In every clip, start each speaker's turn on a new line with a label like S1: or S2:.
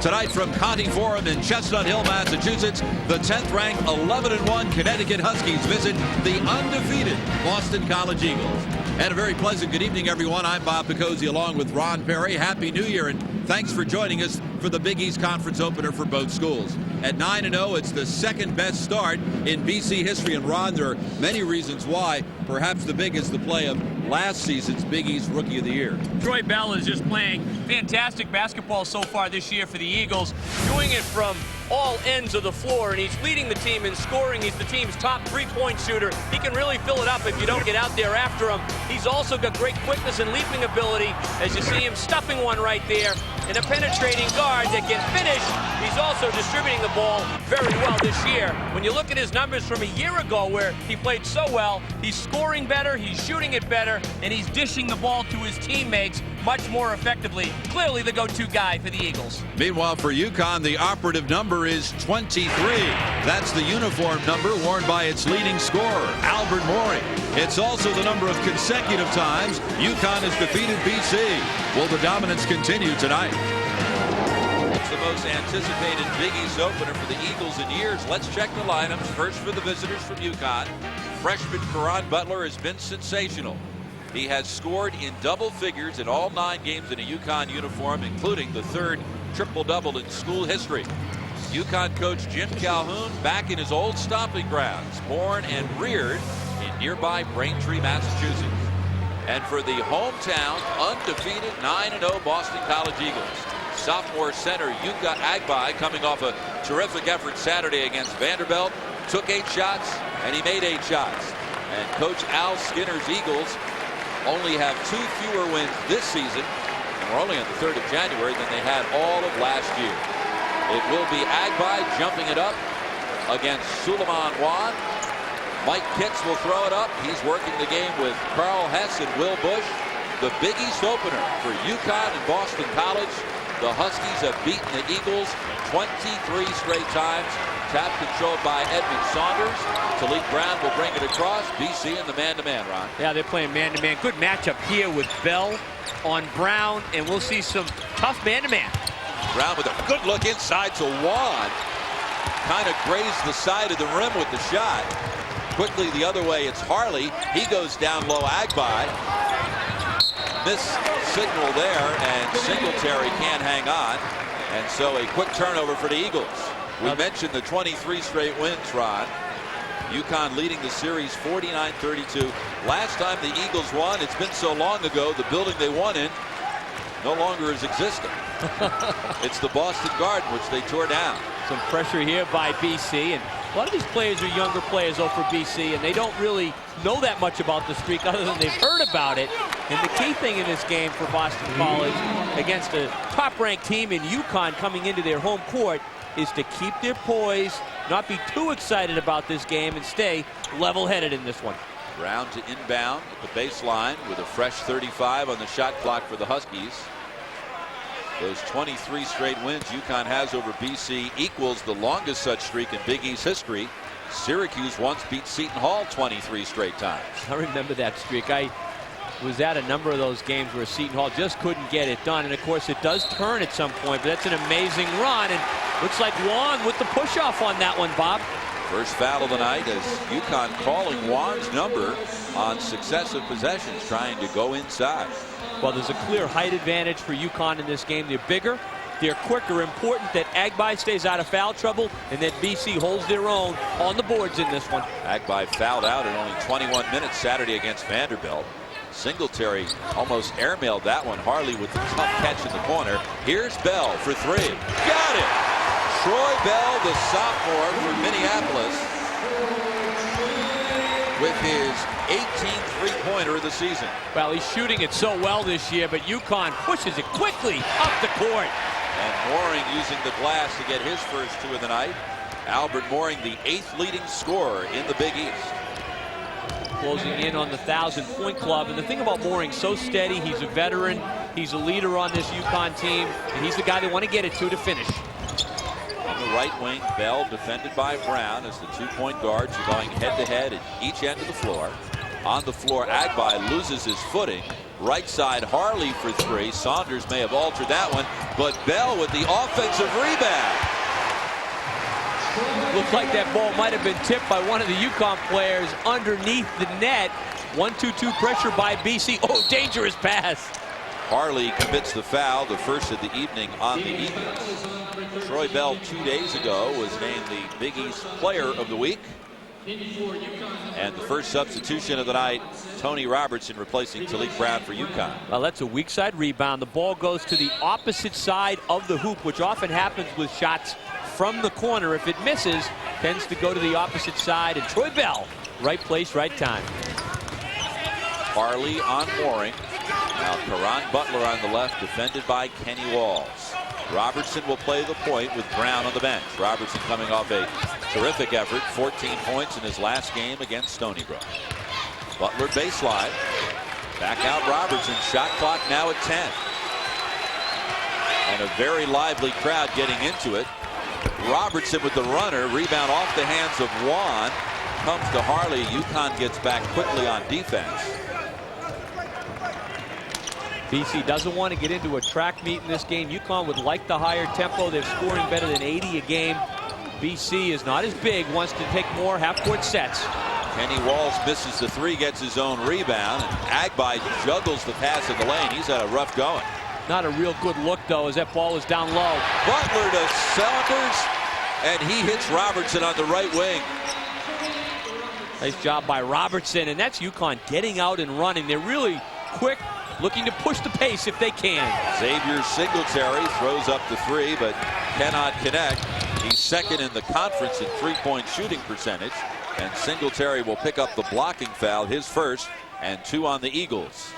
S1: Tonight from Conti Forum in Chestnut Hill, Massachusetts, the 10th-ranked 11-1 Connecticut Huskies visit the undefeated Boston College Eagles. And a very pleasant good evening, everyone. I'm Bob Picozzi along with Ron Perry. Happy New Year, and thanks for joining us for the Big East Conference opener for both schools. At 9-0, it's the second best start in BC history. And Ron, there are many reasons why. Perhaps the biggest, the play of last season's Big East Rookie of the Year.
S2: Troy Bell is just playing fantastic basketball so far this year for the Eagles, doing it from all ends of the floor, and he's leading the team in scoring. He's the team's top three-point shooter. He can really fill it up if you don't get out there after him. He's also got great quickness and leaping ability, as you see him stuffing one right there, and a penetrating guard that can finish. He's also distributing the ball very well this year. When you look at his numbers from a year ago where he played so well, he's scoring better, he's shooting it better, and he's dishing the ball to his teammates much more effectively. Clearly the go-to guy for the Eagles.
S1: Meanwhile, for Uconn, the operative number is 23. That's the uniform number worn by its leading scorer, Albert Morey. It's also the number of consecutive times Uconn has defeated BC. Will the dominance continue tonight? It's the most anticipated Big East opener for the Eagles in years. Let's check the lineups. First for the visitors from Uconn. Freshman Caron Butler has been sensational. He has scored in double figures in all 9 games in a Uconn uniform, including the third triple-double in school history. Uconn coach Jim Calhoun back in his old stomping grounds, born and reared in nearby Braintree, Massachusetts. And for the hometown, undefeated 9-0 Boston College Eagles, sophomore center Yuka Agbai, coming off a terrific effort Saturday against Vanderbilt, took 8 shots, and he made 8 shots. And Coach Al Skinner's Eagles only have 2 fewer wins this season, and we're only on the 3rd of January, than they had all of last year. It will be Agbai jumping it up against Suleiman Wan. Mike Kitts will throw it up. He's working the game with Carl Hess and Will Bush. The Big East opener for Uconn and Boston College. The Huskies have beaten the Eagles 23 straight times. Tap controlled by Edmund Saunders. Talik Brown will bring it across. BC in the man-to-man, Ron.
S2: Yeah, they're playing man-to-man. Good matchup here with Bell on Brown, and we'll see some tough man-to-man.
S1: Brown with a good look inside to Wan. Kind of grazed the side of the rim with the shot. Quickly the other way, it's Harley. He goes down low. Agbai. Missed signal there, and Singletary can't hang on. And so a quick turnover for the Eagles. We mentioned the 23 straight wins, Ron. Uconn leading the series 49-32. Last time the Eagles won, it's been so long ago, the building they won in no longer is existing. It's the Boston Garden, which they tore down.
S2: Some pressure here by BC, and a lot of these players are younger players for BC, and they don't really know that much about the streak other than they've heard about it. And the key thing in this game for Boston College against a top-ranked team in Uconn coming into their home court is to keep their poise, not be too excited about this game, and stay level-headed in this one.
S1: Brown to inbound at the baseline with a fresh 35 on the shot clock for the Huskies. Those 23 straight wins Uconn has over BC equals the longest such streak in Big East history. Syracuse once beat Seton Hall 23 straight times.
S2: I remember that streak. I was at a number of those games where Seton Hall just couldn't get it done, and of course it does turn at some point, but that's an amazing run, and looks like Wan with the push-off on that one, Bob.
S1: First foul of the night as Uconn calling Wan's number on successive possessions, trying to go inside.
S2: Well, there's a clear height advantage for Uconn in this game. They're bigger, they're quicker. Important that Agbai stays out of foul trouble, and that BC holds their own on the boards in this one.
S1: Agbai fouled out in only 21 minutes Saturday against Vanderbilt. Singletary almost airmailed that one. Harley with the tough catch in the corner. Here's Bell for 3. Got it! Troy Bell, the sophomore from Minneapolis, with his 18th three-pointer of the season.
S2: Well, he's shooting it so well this year, but Uconn pushes it quickly up the court.
S1: And Mooring using the glass to get his first 2 of the night. Albert Mooring, the 8th leading scorer in the Big East.
S2: Closing in on the 1,000-point club. And the thing about Mooring, so steady, he's a veteran, he's a leader on this Uconn team, and he's the guy they want to get it to finish.
S1: On the right wing, Bell defended by Brown as the 2-point guards are going head-to-head at each end of the floor. On the floor, Agbai loses his footing. Right side, Harley for three. Saunders may have altered that one, but Bell with the offensive rebound.
S2: Looked like that ball might have been tipped by one of the Uconn players underneath the net. 1-2-2 pressure by BC. Oh, dangerous pass.
S1: Harley commits the foul, the first of the evening on the Eagles. Troy Bell 2 days ago was named the Big East Player of the Week. And the first substitution of the night, Tony Robertson replacing Talik Brown for Uconn.
S2: Well, that's a weak side rebound. The ball goes to the opposite side of the hoop, which often happens with shots from the corner. If it misses, tends to go to the opposite side. And Troy Bell, right place, right time.
S1: Harley on Mooring. Now Karan Butler on the left, defended by Kenny Walls. Robertson will play the point with Brown on the bench. Robertson coming off a terrific effort, 14 points in his last game against Stony Brook. Butler baseline. Back out Robertson. Shot clock now at 10. And a very lively crowd getting into it. Robertson with the runner. Rebound off the hands of Juan. Comes to Harley. Uconn gets back quickly on defense.
S2: BC doesn't want to get into a track meet in this game. Uconn would like the higher tempo. They're scoring better than 80 a game. BC is not as big, wants to take more half-court sets.
S1: Kenny Walls misses the three, gets his own rebound. And Agbai juggles the pass in the lane. He's had a rough going.
S2: Not a real good look, though, as that ball is down low.
S1: Butler to Saunders, and he hits Robertson on the right wing.
S2: Nice job by Robertson, and that's Uconn getting out and running. They're really quick, looking to push the pace if they can.
S1: Xavier Singletary throws up the three, but cannot connect. He's second in the conference in three-point shooting percentage, and Singletary will pick up the blocking foul, his first, and two on the Eagles.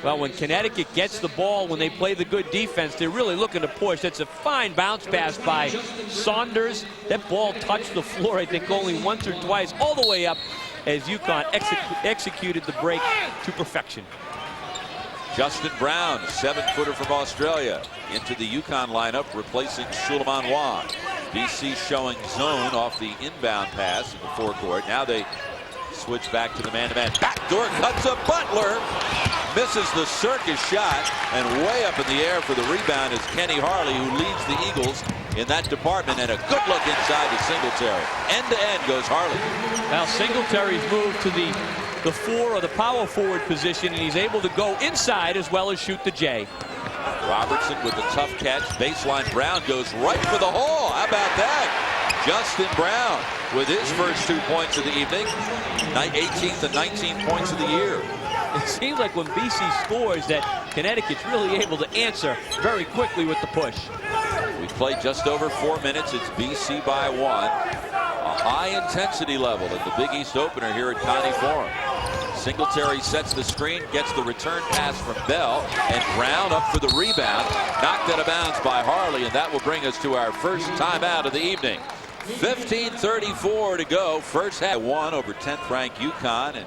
S2: Well, when Connecticut gets the ball, when they play the good defense, they're really looking to push. That's a fine bounce pass by Saunders. That ball touched the floor, I think, only once or twice, all the way up as Uconn executed the break to perfection.
S1: Justin Brown, 7-footer from Australia, into the Uconn lineup, replacing Suleiman Juan. BC showing zone off the inbound pass in the forecourt. Now they switch back to the man-to-man. Backdoor cuts up Butler. Misses the circus shot, and way up in the air for the rebound is Kenny Harley, who leads the Eagles in that department, and a good look inside to Singletary. End to end goes Harley.
S2: Now Singletary's moved to the 4 or the power forward position, and he's able to go inside as well as shoot the J.
S1: Robertson with the tough catch. Baseline. Brown goes right for the hole. How about that? Justin Brown with his first 2 points of the evening. 18th and 19 points of the year.
S2: It seems like when BC scores that Connecticut's really able to answer very quickly with the push.
S1: We played just over 4 minutes. It's BC by 1. A high intensity level at the Big East opener here at Connie Forum. Singletary sets the screen, gets the return pass from Bell, and Brown up for the rebound. Knocked out of bounds by Harley, and that will bring us to our first timeout of the evening. 15:34 to go. First half. 1 over 10th ranked Uconn, and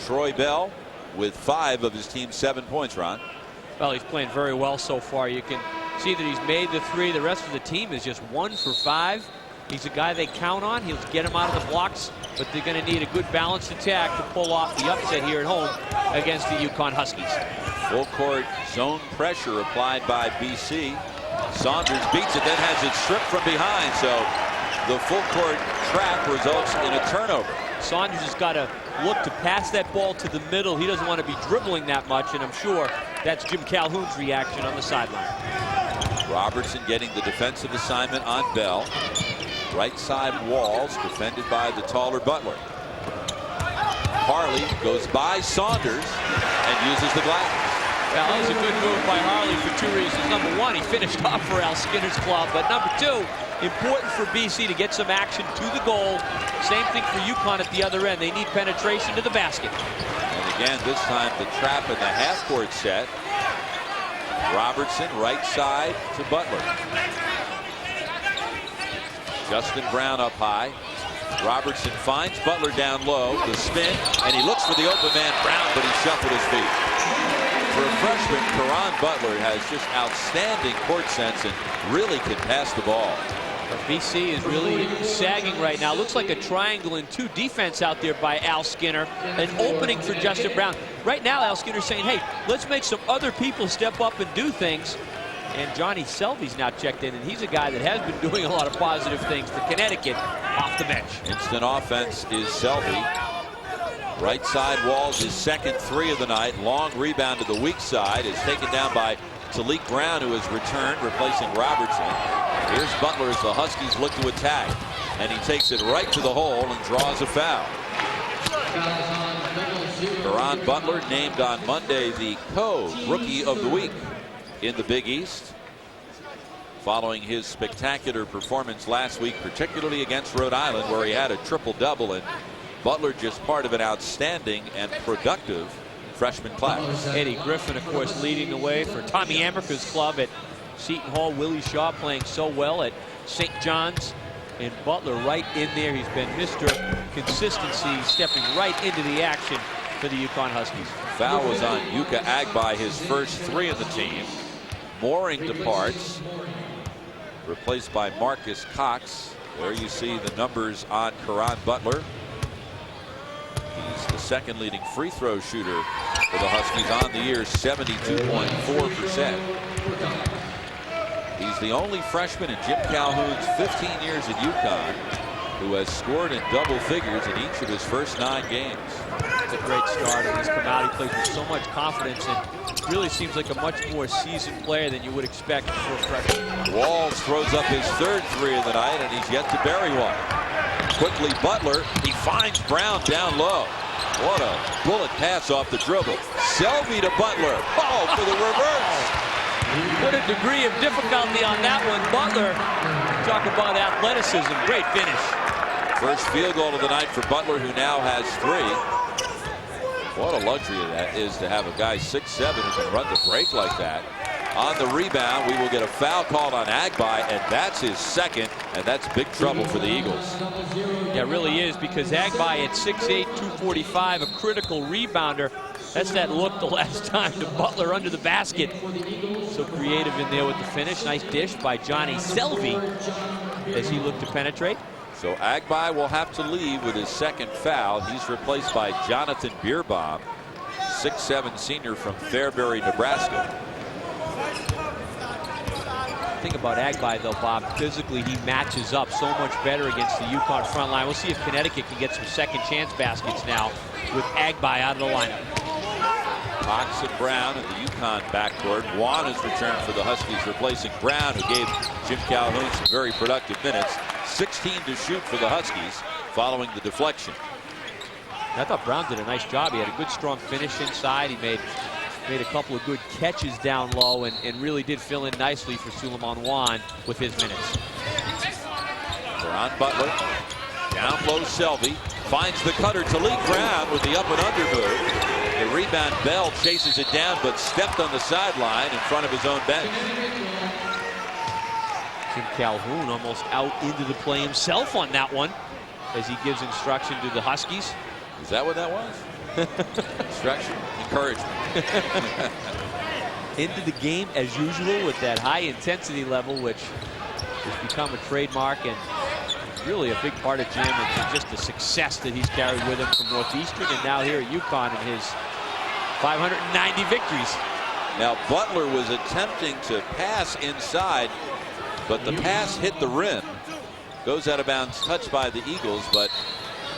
S1: Troy Bell with 5 of his team's 7 points, Ron.
S2: Well, he's playing very well so far. You can see that he's made the 3. The rest of the team is just 1 for 5. He's a guy they count on. He'll get him out of the blocks, but they're going to need a good balanced attack to pull off the upset here at home against the Uconn Huskies.
S1: Full court zone pressure applied by BC. Saunders beats it, then has it stripped from behind, so the full court trap results in a turnover.
S2: Saunders has got to look to pass that ball to the middle. He doesn't want to be dribbling that much, and I'm sure that's Jim Calhoun's reaction on the sideline.
S1: Robertson getting the defensive assignment on Bell. Right side Walls, defended by the taller Butler. Harley goes by Saunders and uses the glass.
S2: Well, that was a good move by Harley for 2 reasons. Number 1, he finished off for Al Skinner's club. But number 2, important for BC to get some action to the goal. Same thing for Uconn at the other end. They need penetration to the basket.
S1: And again, this time the trap in the half-court set. Robertson, right side to Butler. Justin Brown up high. Robertson finds Butler down low. The spin, and he looks for the open man, Brown, but he shuffled his feet. For a freshman, Karan Butler has just outstanding court sense and really can pass the ball.
S2: BC is really sagging right now. Looks like a triangle and 2 defense out there by Al Skinner. An opening for Justin Brown. Right now, Al Skinner's saying, hey, let's make some other people step up and do things. And Johnny Selby's now checked in, and he's a guy that has been doing a lot of positive things for Connecticut off the bench.
S1: Instant offense is Selby. Right side Walls, his second 3 of the night. Long rebound to the weak side is taken down by Talik Brown, who has returned, replacing Robertson. Here's Butler as the Huskies look to attack. And he takes it right to the hole and draws a foul. Caron Butler named on Monday the co-rookie of the week in the Big East, following his spectacular performance last week, particularly against Rhode Island, where he had a triple-double. And Butler just part of an outstanding and productive freshman class.
S2: Eddie Griffin, of course, leading the way for Tommy America's club at Seton Hall. Willie Shaw playing so well at St. John's. And Butler right in there. He's been Mr. Consistency, stepping right into the action for the Uconn Huskies.
S1: Foul was on Yuka Agbai, his first 3 of the team. Mooring departs, replaced by Marcus Cox. There you see the numbers on Caron Butler. He's the second leading free throw shooter for the Huskies on the year, 72.4%. He's the only freshman in Jim Calhoun's 15 years at Uconn who has scored in double figures in each of his first 9 games.
S2: It's a great start, and he's come out. He plays with so much confidence and really seems like a much more seasoned player than you would expect for a freshman.
S1: Walls throws up his third 3 of the night, and he's yet to bury one. Quickly, Butler, he finds Brown down low. What a bullet pass off the dribble. Selby to Butler. Oh, for the reverse.
S2: What a degree of difficulty on that one. Butler, talk about athleticism. Great finish.
S1: First field goal of the night for Butler, who now has 3. What a luxury that is to have a guy 6'7" who can run the break like that. On the rebound, we will get a foul called on Agbai, and that's his second, and that's big trouble for the Eagles.
S2: Yeah, it really is, because Agbai at 6'8", 245, a critical rebounder. That's that look the last time to Butler under the basket. So creative in there with the finish. Nice dish by Johnny Selby as he looked to penetrate.
S1: So Agbai will have to leave with his second foul. He's replaced by Jonathan Bierbaum, 6'7" senior from Fairbury, Nebraska.
S2: The thing about Agbai, though, Bob, physically he matches up so much better against the Uconn front line. We'll see if Connecticut can get some second chance baskets now with Agbai out of the lineup.
S1: Cox and Brown in the Uconn backcourt. Juan has returned for the Huskies, replacing Brown, who gave Jim Calhoun some very productive minutes. 16 to shoot for the Huskies following the deflection.
S2: I thought Brown did a nice job. He had a good strong finish inside. He made a couple of good catches down low and really did fill in nicely for Suleiman Juan with his minutes.
S1: Caron Butler, down low Selby, finds the cutter to Talik Brown with the up and under move. The rebound, Bell chases it down, but stepped on the sideline in front of his own bench.
S2: Jim Calhoun almost out into the play himself on that one as he gives instruction to the Huskies.
S1: Is that what that was? Instruction? Encouragement.
S2: Into the game as usual with that high intensity level, which has become a trademark and really a big part of Jim, and just the success that he's carried with him from Northeastern and now here at Uconn in his 590 victories.
S1: Now Butler was attempting to pass inside, but the pass hit the rim. Goes out of bounds, touched by the Eagles, but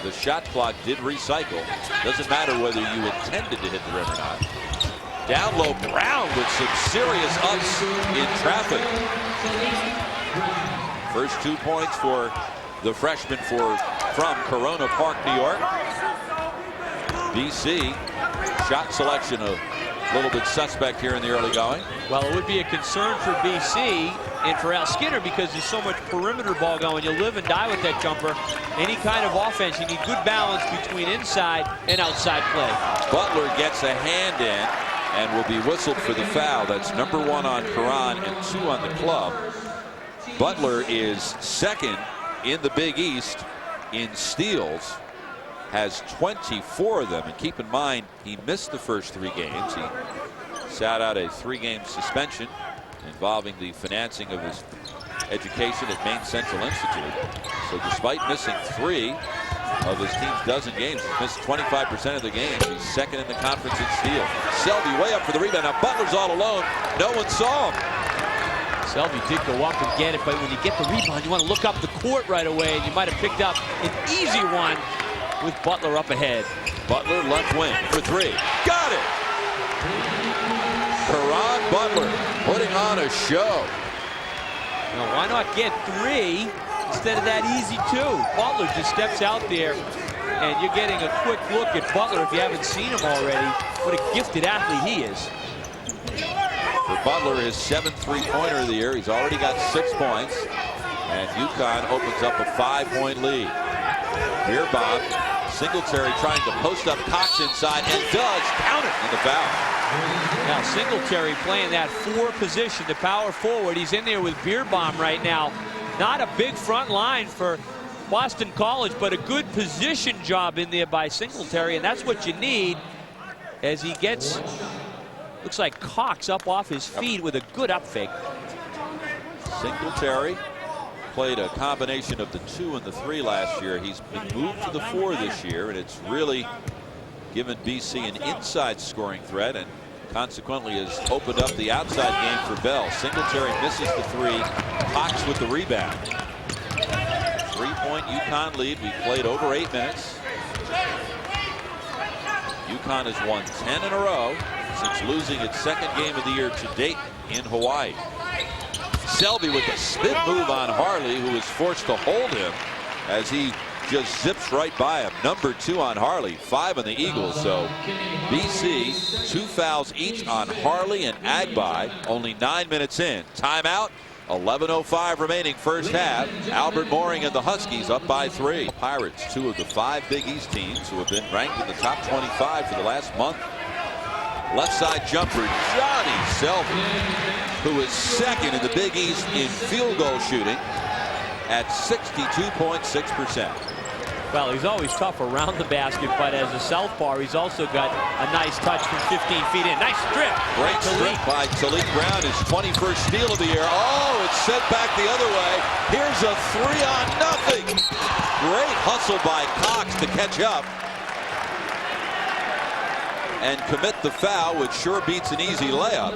S1: the shot clock did recycle. Doesn't matter whether you intended to hit the rim or not. Down low, Brown with some serious ups in traffic. First 2 points for the freshman from Corona Park, New York. BC shot selection a little bit suspect here in the early going.
S2: Well, it would be a concern for BC and for Al Skinner because there's so much perimeter ball going. You live and die with that jumper. Any kind of offense, you need good balance between inside and outside play.
S1: Butler gets a hand in and will be whistled for the foul. That's number 1 on Caron and 2 on the club. Butler is second in the Big East in steals, has 24 of them, and keep in mind he missed the first 3 games. He sat out a 3-game suspension involving the financing of his education at Maine Central Institute. So despite missing 3 of his team's dozen games, he's missed 25% of the games. He's second in the conference in steals. Selby way up for the rebound. Now Butler's all alone. No one saw him.
S2: Selby did go up and get it, but when you get the rebound, you want to look up the court right away, and you might have picked up an easy one with Butler up ahead.
S1: Butler left wing for 3. Got it! Caron Butler putting on a show.
S2: Now, why not get 3 instead of that easy 2? Butler just steps out there, and you're getting a quick look at Butler if you haven't seen him already. What a gifted athlete he is.
S1: For Butler, his 7th three-pointer of the year. He's already got 6 points. And Uconn opens up a 5-point lead. Beer bomb. Singletary trying to post up Cox inside and does count it in the foul.
S2: Now Singletary playing that 4 position, the power forward. He's in there with Beer bomb right now. Not a big front line for Boston College, but a good position job in there by Singletary, and that's what you need as he gets, looks like Cox up off his feet with a good up fake.
S1: Singletary played a combination of the 2 and the 3 last year. He's been moved to the 4 this year, and it's really given BC an inside scoring threat, and consequently has opened up the outside game for Bell. Singletary misses the 3. Cox with the rebound. 3-point Uconn lead. We played over 8 minutes. Uconn has won 10 in a row since losing its 2nd game of the year to date in Hawaii. Selby with a spin move on Harley, who is forced to hold him as he just zips right by him. Number 2 on Harley, 5 on the Eagles. So BC 2 fouls each on Harley and Agbai. Only 9 minutes in. Timeout. 11:05 remaining first half. Albert Mooring and the Huskies up by 3. Pirates, 2 of the 5 Big East teams who have been ranked in the top 25 for the last month. Left side jumper, Johnny Selby, who is 2nd in the Big East in field goal shooting at 62.6%.
S3: Well, he's always tough around the basket, but as a southpaw, he's also got a nice touch from 15 feet in. Nice strip.
S1: Great strip by Talik Brown, his 21st steal of the year. Oh, it's sent back the other way. Here's a 3-on-0. Great hustle by Cox to catch up and commit the foul, which sure beats an easy layup.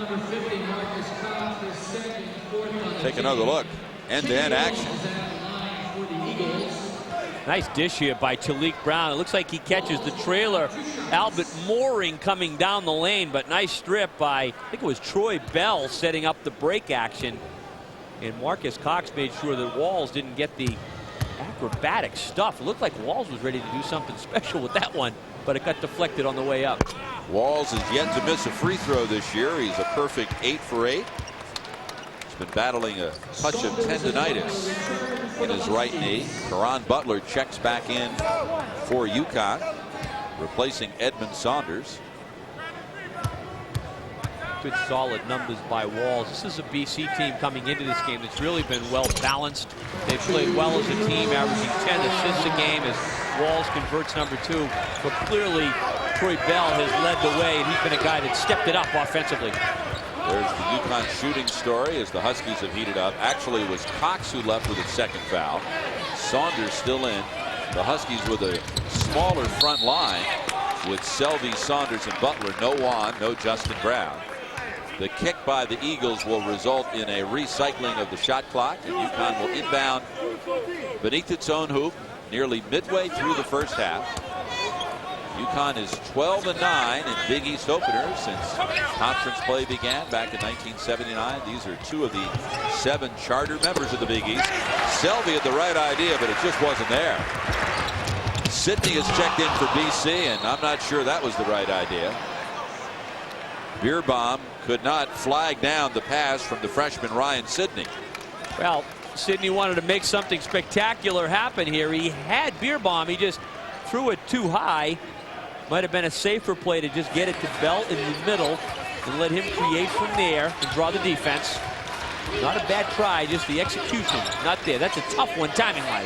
S1: Take another look. End-to-end action.
S3: Nice dish here by Talik Brown. It looks like he catches the trailer. Albert Mooring coming down the lane, but nice strip by, I think it was Troy Bell setting up the break action. And Marcus Cox made sure that Walls didn't get the acrobatic stuff. It looked like Walls was ready to do something special with that one, but it got deflected on the way up.
S1: Walls is yet to miss a free throw this year. He's a perfect 8 for 8. He's been battling a touch of tendonitis in his right knee. Caron Butler checks back in for Uconn, replacing Edmund Saunders.
S3: Good solid numbers by Walls. This is a BC team coming into this game that's really been well balanced. They've played well as a team, averaging 10 assists a game as Walls converts number 2. But clearly Troy Bell has led the way, and he's been a guy that stepped it up offensively.
S1: There's the Uconn shooting story as the Huskies have heated up. Actually, it was Cox who left with his 2nd foul. Saunders still in. The Huskies with a smaller front line with Selby, Saunders, and Butler. No Juan, no Justin Brown. The kick by the Eagles will result in a recycling of the shot clock, and Uconn will inbound beneath its own hoop nearly midway through the first half. Uconn is 12-9 in Big East openers since conference play began back in 1979. These are 2 of the 7 charter members of the Big East. Selby had the right idea, but it just wasn't there. Sidney has checked in for BC, and I'm not sure that was the right idea. Beerbaum could not flag down the pass from the freshman Ryan Sidney.
S3: Well, Sidney wanted to make something spectacular happen here. He had Beerbaum. He just threw it too high. Might have been a safer play to just get it to Bell in the middle and let him create from there and draw the defense. Not a bad try, just the execution not there. That's a tough one timing-wise.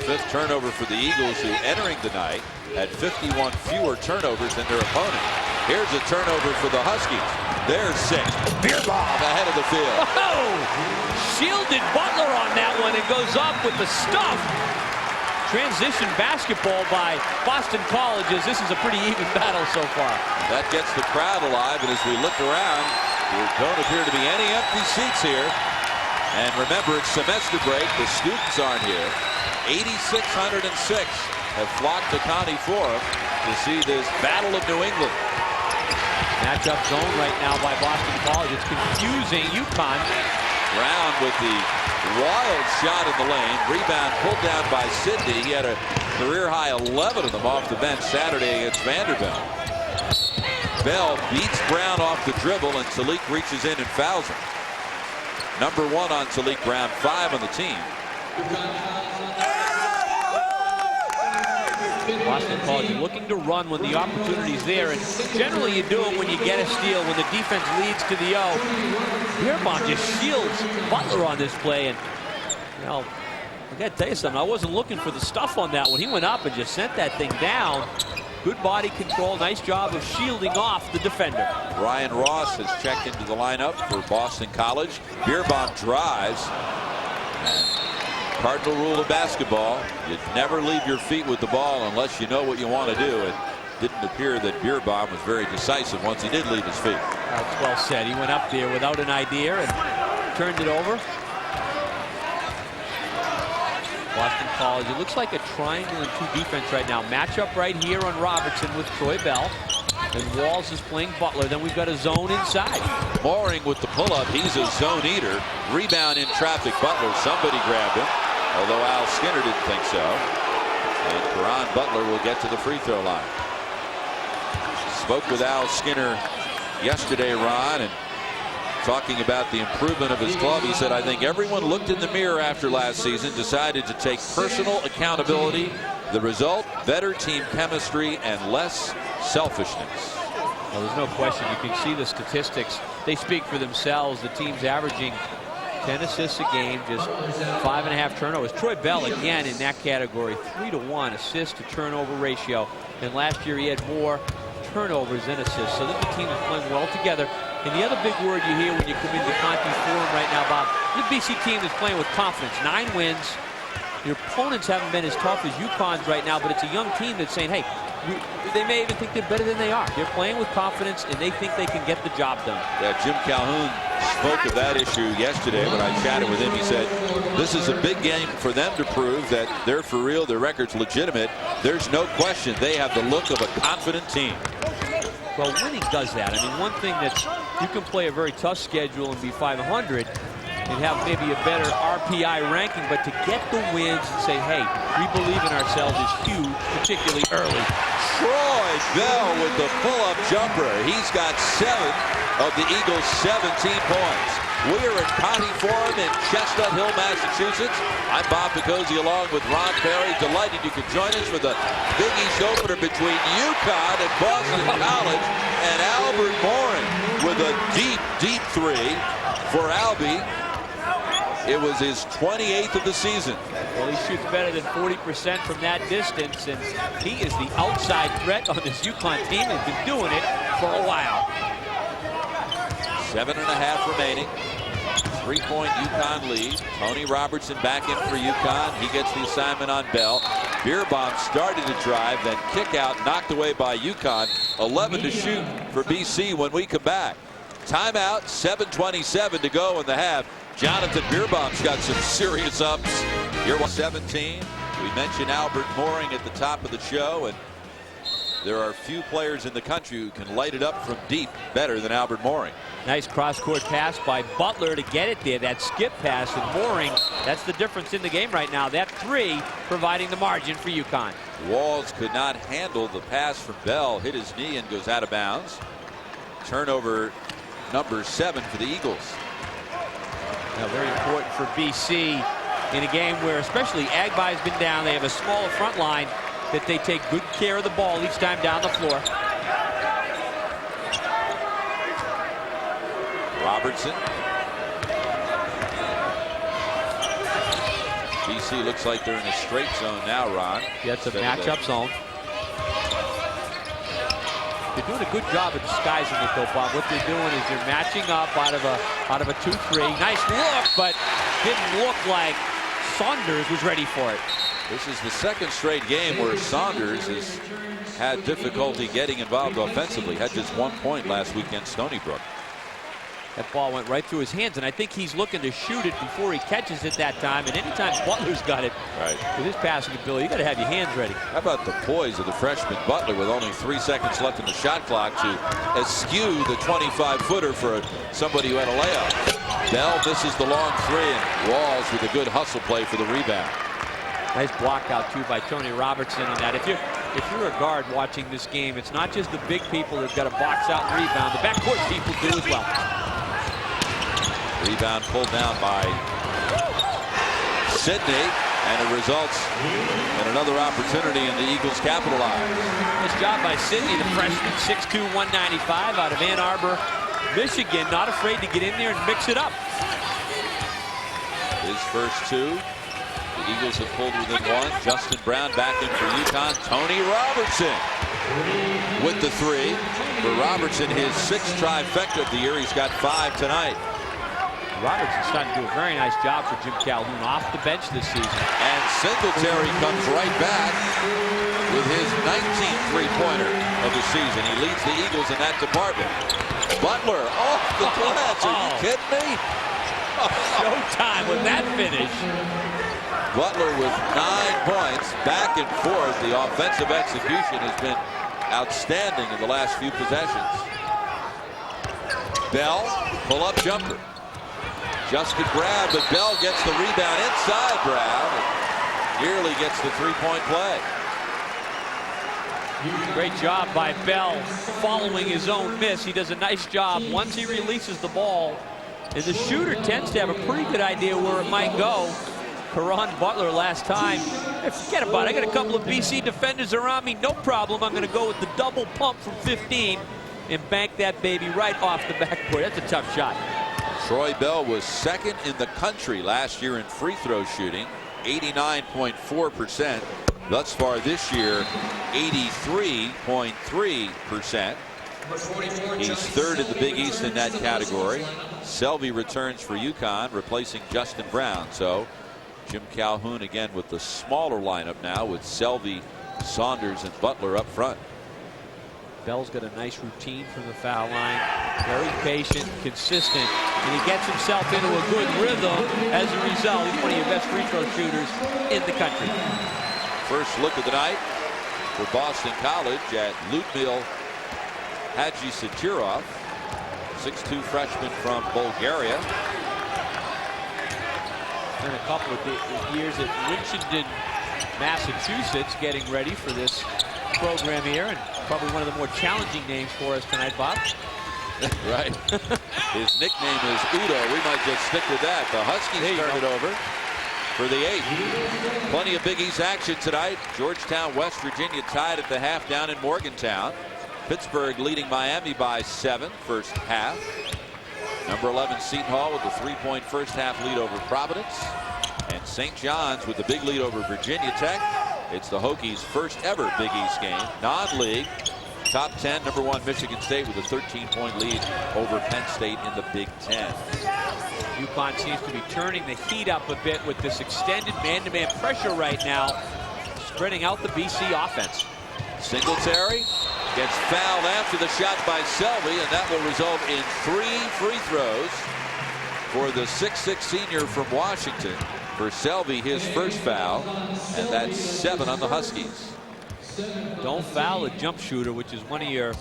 S1: 5th turnover for the Eagles, who entering the night had 51 fewer turnovers than their opponent. Here's a turnover for the Huskies. There's 6. Beerbaum ahead of the field.
S3: Oh! shielded Butler on that one and goes up with the stuff. Transition basketball by Boston Colleges. This is a pretty even battle so far.
S1: That gets the crowd alive, and as we look around, there don't appear to be any empty seats here. And remember, it's semester break. The students aren't here. 8,606 have flocked to Connie Forum to see this Battle of New England.
S3: Matchup zone right now by Boston College. It's confusing. Uconn.
S1: Brown with the wild shot in the lane. Rebound pulled down by Sidney. He had a career-high 11 of them off the bench Saturday against Vanderbilt. Bell beats Brown off the dribble, and Talik reaches in and fouls him. Number 1 on Talik Brown, 5 on the team.
S3: Boston College looking to run when the opportunity's there, and generally you do it when you get a steal, when the defense leads to the O. Beerbaum just shields Butler on this play, and you know, I gotta tell you something, I wasn't looking for the stuff on that when he went up and just sent that thing down. Good body control, nice job of shielding off the defender.
S1: Ryan Ross has checked into the lineup for Boston College. Beerbaum drives. Cardinal rule of basketball, you never leave your feet with the ball unless you know what you want to do. It didn't appear that Beerbaum was very decisive once he did leave his feet.
S3: That's well said. He went up there without an idea and turned it over. Boston College, it looks like a triangle and 2 defense right now. Matchup right here on Robertson with Troy Bell. And Walls is playing Butler. Then we've got a zone inside.
S1: Mooring with the pull-up. He's a zone eater. Rebound in traffic. Butler. Somebody grabbed him. Although Al Skinner didn't think so. And Karan Butler will get to the free throw line. Spoke with Al Skinner yesterday, Ron, and talking about the improvement of his club. He said, I think everyone looked in the mirror after last season, decided to take personal accountability. The result, better team chemistry and less selfishness.
S3: Well, there's no question. You can see the statistics. They speak for themselves. The team's averaging 10 assists a game, just 5.5 turnovers. Troy Bell again in that category, 3-to-1 assist to turnover ratio. And last year he had more turnovers than assists. So the team is playing well together. And the other big word you hear when you come into Conti Forum right now, Bob, the BC team is playing with confidence. 9 wins. Your opponents haven't been as tough as Uconn's right now, but it's a young team that's saying, hey, they may even think they're better than they are. They're playing with confidence, and they think they can get the job done.
S1: Yeah, Jim Calhoun spoke of that issue yesterday when I chatted with him. He said, this is a big game for them to prove that they're for real, their record's legitimate. There's no question they have the look of a confident team.
S3: Well, winning does that. I mean, one thing that's, you can play a very tough schedule and be 500 and have maybe a better RPI ranking, but to get the wins and say, hey, we believe in ourselves is huge, particularly early.
S1: Troy Bell with the pull-up jumper. He's got 7 of the Eagles' 17 points. We are at Conti Forum in Chestnut Hill, Massachusetts. I'm Bob Picozzi along with Ron Perry. Delighted you could join us for the Big East opener between Uconn and Boston College, and Albert Mooring with a deep, deep 3 for Albie. It was his 28th of the season.
S3: Well, he shoots better than 40% from that distance, and he is the outside threat on this Uconn team. He's been doing it for a while.
S1: 7.5 remaining. 3-point Uconn lead. Tony Robertson back in for Uconn. He gets the assignment on Bell. Beerbaum started to drive, then kick out, knocked away by Uconn. 11 to shoot for BC when we come back. Timeout, 7:27 to go in the half. Jonathan Beerbaum's got some serious ups. Here 17. We mentioned Albert Mooring at the top of the show, and there are few players in the country who can light it up from deep better than Albert Mooring.
S3: Nice cross-court pass by Butler to get it there. That skip pass, and Mooring, that's the difference in the game right now. That 3 providing the margin for Uconn.
S1: Walls could not handle the pass from Bell. Hit his knee and goes out of bounds. Turnover number 7 for the Eagles.
S3: Now, very important for BC in a game where especially Agbai has been down. They have a smaller front line, that they take good care of the ball each time down the floor.
S1: Robertson. BC looks like they're in a straight zone now, Ron.
S3: Yeah, it's a matchup zone. They're doing a good job of disguising it, though, Bob. What they're doing is they're matching up out of a 2-3. Nice look, but didn't look like Saunders was ready for it.
S1: This is the second straight game where Saunders has had difficulty getting involved offensively. Had just 1 point last week against Stony Brook.
S3: That ball went right through his hands, and I think he's looking to shoot it before he catches it that time. And anytime Butler's got it,
S1: right,
S3: with his passing ability, you got to have your hands ready.
S1: How about the poise of the freshman Butler with only 3 seconds left in the shot clock to eschew the 25-footer for somebody who had a layup. Bell misses the long three, and Walls with a good hustle play for the rebound.
S3: Nice block out too by Tony Robertson on that. If you're a guard watching this game, it's not just the big people who've got to box out and rebound. The backcourt people do as well.
S1: Rebound pulled down by Sidney, and it results in another opportunity, and the Eagles capitalize.
S3: Nice job by Sidney, the freshman, 6'2", 195 out of Ann Arbor, Michigan. Not afraid to get in there and mix it up.
S1: His first two. The Eagles have pulled within one. Justin Brown back in for Uconn. Tony Robertson with the three. For Robertson, his 6th trifecta of the year. He's got 5 tonight.
S3: Robertson's starting to do a very nice job for Jim Calhoun off the bench this season.
S1: And Singletary comes right back with his 19th three-pointer of the season. He leads the Eagles in that department. Butler off the glass. Are you kidding me?
S3: Showtime with that finish.
S1: Butler with 9 points, back and forth. The offensive execution has been outstanding in the last few possessions. Bell, pull-up jumper. Justin Brown, but Bell gets the rebound inside Brown. Nearly gets the three-point play.
S3: Great job by Bell following his own miss. He does a nice job once he releases the ball. And the shooter tends to have a pretty good idea where it might go. Caron Butler last time. Hey, forget about it. I got a couple of BC defenders around me. No problem. I'm going to go with the double pump from 15 and bank that baby right off the backboard. That's a tough shot.
S1: Troy Bell was 2nd in the country last year in free throw shooting, 89.4%. Thus far this year, 83.3%. He's 3rd in the Big East in that category. Selvey returns for Uconn, replacing Justin Brown. So Jim Calhoun again with the smaller lineup now, with Selvey, Saunders, and Butler up front.
S3: Bell's got a nice routine from the foul line. Very patient, consistent, and he gets himself into a good rhythm. As a result, he's one of your best free throw shooters in the country.
S1: First look of the night for Boston College at Ludmil Hadjisatirov, 6'2" freshman from Bulgaria.
S3: Spent a couple of years at Winchendon, Massachusetts, getting ready for this program here, and probably one of the more challenging names for us tonight, Bob.
S1: Right. His nickname is Udo. We might just stick with that. The Huskies turn it over for the 8th. Plenty of Big East action tonight. Georgetown, West Virginia tied at the half down in Morgantown. Pittsburgh leading Miami by 7 first half. Number 11 Seton Hall with a 3-point first half lead over Providence. And St. John's with the big lead over Virginia Tech. It's the Hokies' first ever Big East game. Non-league, top 10, number 1 Michigan State with a 13-point lead over Penn State in the Big Ten.
S3: Uconn seems to be turning the heat up a bit with this extended man-to-man pressure right now, spreading out the BC offense.
S1: Singletary gets fouled after the shot by Selvey, and that will result in 3 free throws for the 6'6" senior from Washington. For Selvey, his first foul, and that's 7 on the Huskies.
S3: Don't foul a jump shooter, which is one of your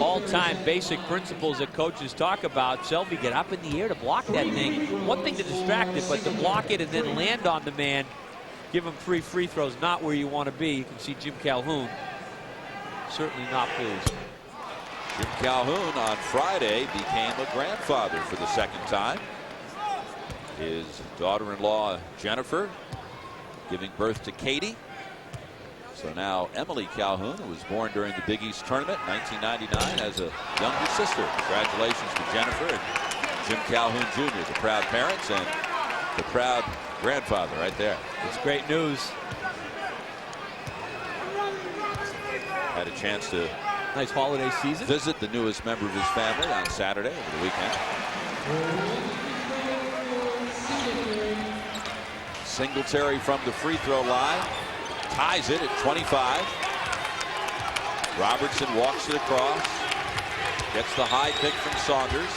S3: all-time basic principles that coaches talk about. Selvey, get up in the air to block that thing. One thing to distract it, but to block it and then land on the man, give him 3 free throws, not where you want to be. You can see Jim Calhoun certainly not pleased.
S1: Jim Calhoun on Friday became a grandfather for the 2nd time. His daughter-in-law Jennifer giving birth to Katie. So now Emily Calhoun, who was born during the Big East tournament in 1999, has a younger sister. Congratulations to Jennifer and Jim Calhoun Jr., the proud parents and the proud grandfather right there.
S3: It's great news.
S1: Had a chance to
S3: nice holiday season.
S1: Visit the newest member of his family on Saturday over the weekend. Singletary from the free throw line ties it at 25. Robertson walks it across, gets the high pick from Saunders.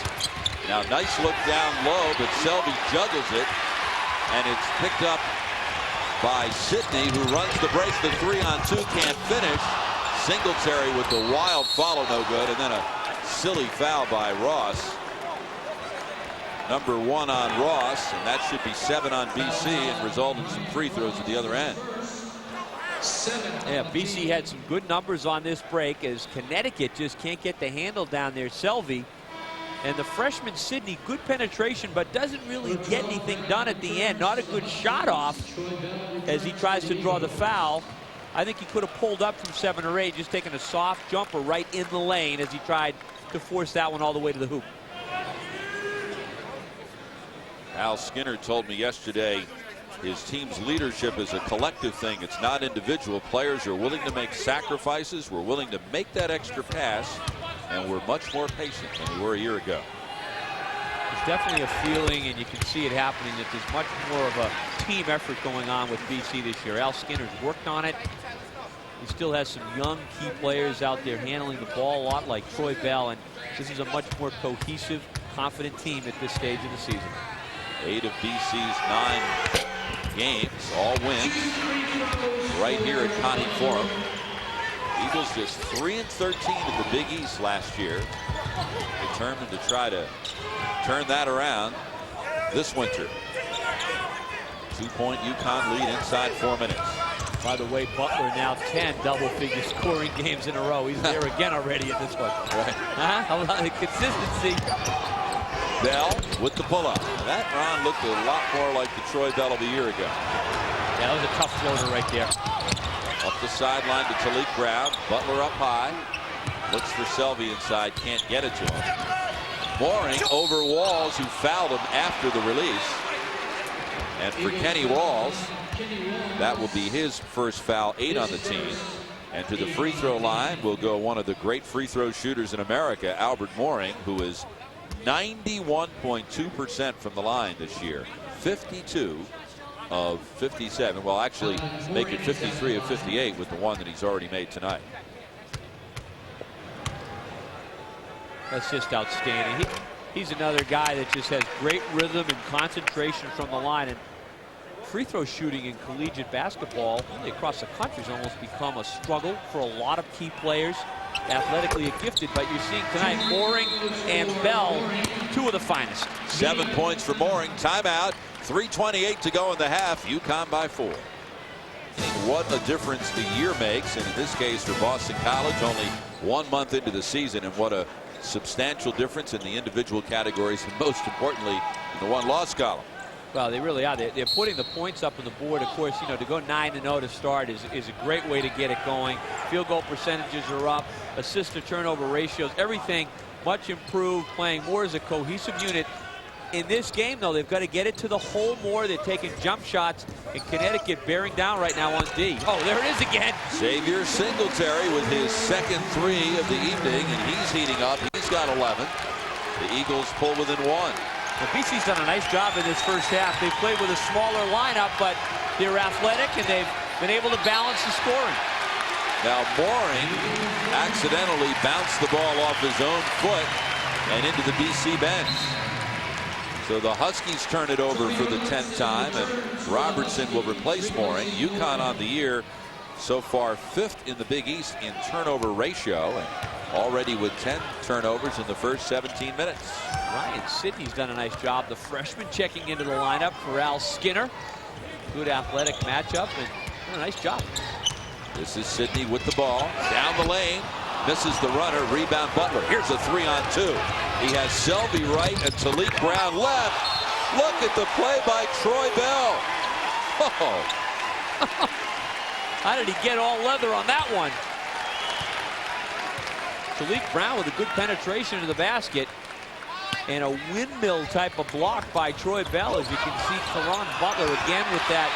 S1: Now nice look down low, but Selby juggles it, and it's picked up by Sidney, who runs the break. The 3-on-2 can't finish. Singletary with the wild follow, no good, and then a silly foul by Ross. Number 1 on Ross, and that should be 7 on BC and result in some free throws at the other end.
S3: Yeah, BC had some good numbers on this break as Connecticut just can't get the handle down there. Selvey and the freshman Sidney, good penetration, but doesn't really get anything done at the end. Not a good shot off as he tries to draw the foul. I think he could have pulled up from 7 or 8, just taking a soft jumper right in the lane as he tried to force that one all the way to the hoop.
S1: Al Skinner told me yesterday his team's leadership is a collective thing. It's not individual. Players are willing to make sacrifices. We're willing to make that extra pass, and we're much more patient than we were a year ago.
S3: There's definitely a feeling, and you can see it happening, that there's much more of a team effort going on with BC this year. Al Skinner's worked on it. He still has some young key players out there handling the ball a lot, like Troy Bell, and this is a much more cohesive, confident team at this stage of the season.
S1: 8 of BC's 9 games, all wins, right here at Connie Forum. Eagles just 3-13 in the Big East last year. Determined to try to turn that around this winter. 2-point Uconn lead inside 4 minutes.
S3: By the way, Butler now 10 double-figure scoring games in a row. He's there again already at this one.
S1: Right.
S3: How about the consistency?
S1: Bell with the pull-up. That run looked a lot more like the Troy Bell of a year ago.
S3: Yeah, that was a tough floater right there.
S1: Up the sideline to Talik Brown. Butler up high. Looks for Selvey inside. Can't get it to him. Mooring over Walls, who fouled him after the release. And for Kenny Walls, that will be his first foul, 8 on the team. And to the free throw line will go one of the great free throw shooters in America, Albert Mooring, who is 91.2% from the line this year. 52 of 57. Well, actually make it 53 of 58 with the one that he's already made tonight.
S3: That's just outstanding. He's another guy that just has great rhythm and concentration from the line. And free throw shooting in collegiate basketball, really across the country, has almost become a struggle for a lot of key players. Athletically gifted, but you're seeing tonight Mooring and Bell, 2 of the finest.
S1: 7 points for Mooring. Timeout. 3:28 to go in the half. Uconn by 4. What a difference the year makes, and in this case for Boston College, only 1 month into the season, and what a substantial difference in the individual categories, and most importantly in the one-loss column.
S3: Well, they really are. They're putting the points up on the board. Of course, you know, to go 9-0 to start is a great way to get it going. Field goal percentages are up. Assist to turnover ratios, everything much improved. Playing more as a cohesive unit. In this game, though, they've got to get it to the hole more. They're taking jump shots, and Connecticut bearing down right now on D. Oh, there it is again.
S1: Xavier Singletary with his second 3 of the evening, and he's heating up. He's got 11. The Eagles pull within 1.
S3: Well, BC's done a nice job in this first half. They've played with a smaller lineup, but they're athletic, and they've been able to balance the scoring.
S1: Now Mooring accidentally bounced the ball off his own foot and into the BC bench. So the Huskies turn it over for the 10th time, and Robertson will replace Mooring. Uconn on the year so far 5th in the Big East in turnover ratio, and already with 10 turnovers in the first 17 minutes.
S3: Ryan Sidney's done a nice job. The freshman checking into the lineup for Al Skinner. Good athletic matchup, and a nice job.
S1: This is Sidney with the ball down the lane, misses the runner, rebound Butler. Here's a 3-on-2. He has Selvey right and Talik Brown left. Look at the play by Troy Bell. Oh.
S3: How did he get all leather on that one? Talik Brown with a good penetration into the basket, and a windmill type of block by Troy Bell. As you can see, Caron Butler again with that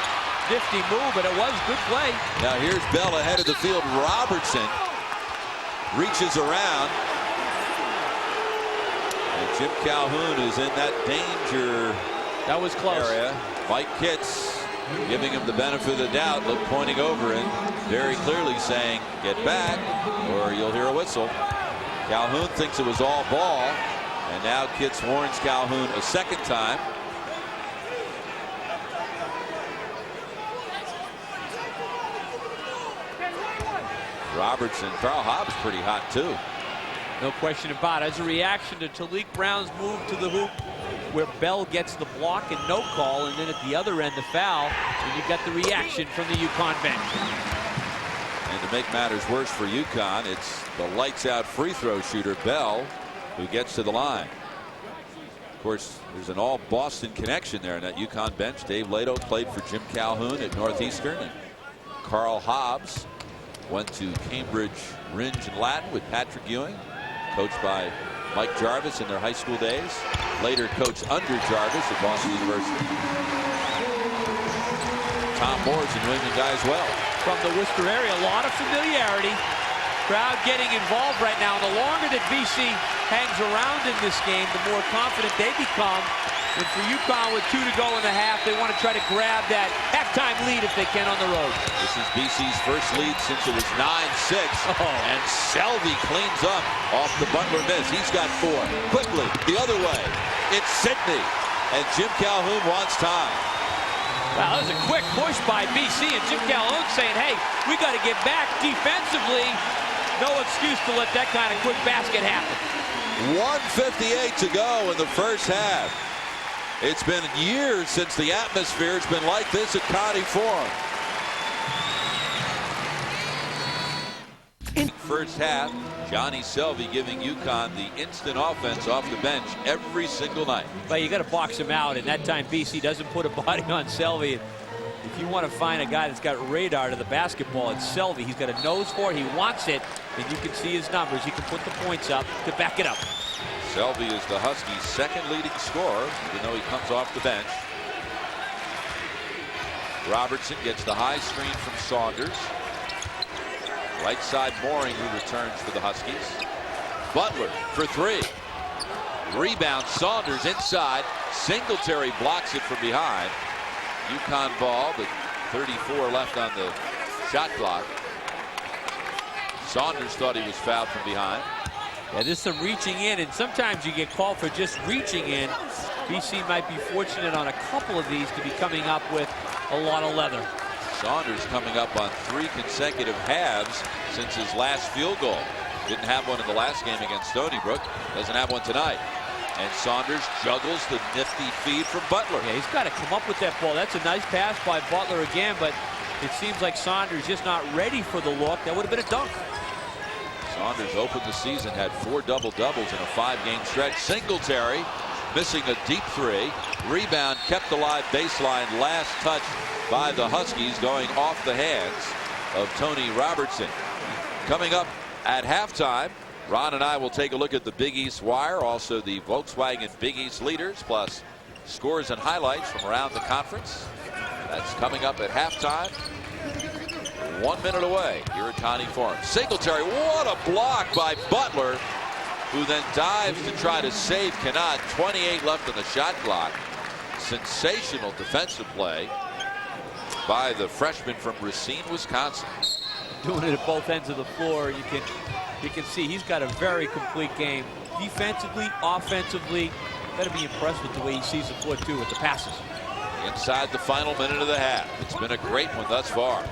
S3: nifty move, but it was good play.
S1: Now here's Bell ahead of the field. Robertson reaches around, and Jim Calhoun is in that danger
S3: That was close.
S1: area. Mike Kitts giving him the benefit of the doubt, look pointing over and very clearly saying, get back or you'll hear a whistle. Calhoun thinks it was all ball, and now Kitts warns Calhoun a second time. Robertson, Carl Hobbs pretty hot too.
S3: No question about it. As a reaction to Talik Brown's move to the hoop, where Bell gets the block and no call, and then at the other end the foul, and you got the reaction from the Uconn bench.
S1: And to make matters worse for Uconn, it's the lights out free throw shooter Bell who gets to the line. Of course, there's an all Boston connection there in that Uconn bench. Dave Lato played for Jim Calhoun at Northeastern, and Carl Hobbs went to Cambridge Ringe and Latin with Patrick Ewing, coached by Mike Jarvis in their high school days. Later coached under Jarvis at Boston University. Tom Moore's a New England guy as well.
S3: From the Worcester area, a lot of familiarity. Crowd getting involved right now. The longer that BC hangs around in this game, the more confident they become. And for Uconn with 2 to go in the half, they want to try to grab that halftime lead if they can on the road.
S1: This is BC's first lead since it was 9-6. And Selvey cleans up off the Butler miss. He's got 4. Quickly, the other way. It's Sidney. And Jim Calhoun wants time.
S3: Wow, that was a quick push by BC, and Jim Calhoun saying, hey, we got to get back defensively. No excuse to let that kind of quick basket happen.
S1: 1:58 to go in the first half. It's been years since the atmosphere has been like this at Connie Forum. In first half, Johnny Selvey giving Uconn the instant offense off the bench every single night.
S3: But you got to box him out, and that time BC doesn't put a body on Selvey. If you want to find a guy that's got radar to the basketball, it's Selvey. He's got a nose for it. He wants it, and you can see his numbers. He can put the points up to back it up.
S1: Selvey is the Huskies' second leading scorer, even though he comes off the bench. Robertson gets the high screen from Saunders. Right side Mooring, who returns for the Huskies. Butler for 3. Rebound, Saunders inside. Singletary blocks it from behind. Uconn ball, but 34 left on the shot clock. Saunders thought he was fouled from behind.
S3: Yeah, there's some reaching in, and sometimes you get called for just reaching in. BC might be fortunate on a couple of these to be coming up with a lot of leather.
S1: Saunders coming up on 3 consecutive halves since his last field goal. Didn't have one in the last game against Stony Brook. Doesn't have one tonight. And Saunders juggles the nifty feed from Butler.
S3: Yeah, he's got to come up with that ball. That's a nice pass by Butler again, but it seems like Saunders just not ready for the look. That would have been a dunk.
S1: Saunders opened the season, had 4 double-doubles in a 5-game stretch. Singletary missing a deep 3. Rebound kept alive baseline. Last touch by the Huskies going off the hands of Tony Robertson. Coming up at halftime, Ron and I will take a look at the Big East Wire, also the Volkswagen Big East leaders, plus scores and highlights from around the conference. That's coming up at halftime. 1 minute away here at Connie Forum. Singletary, what a block by Butler, who then dives to try to save cannot. 28 left on the shot clock. Sensational defensive play by the freshman from Racine, Wisconsin.
S3: Doing it at both ends of the floor. You can see he's got a very complete game. Defensively, offensively, got to be impressed with the way he sees the floor too with the passes.
S1: Inside the final minute of the half. It's been a great one thus far.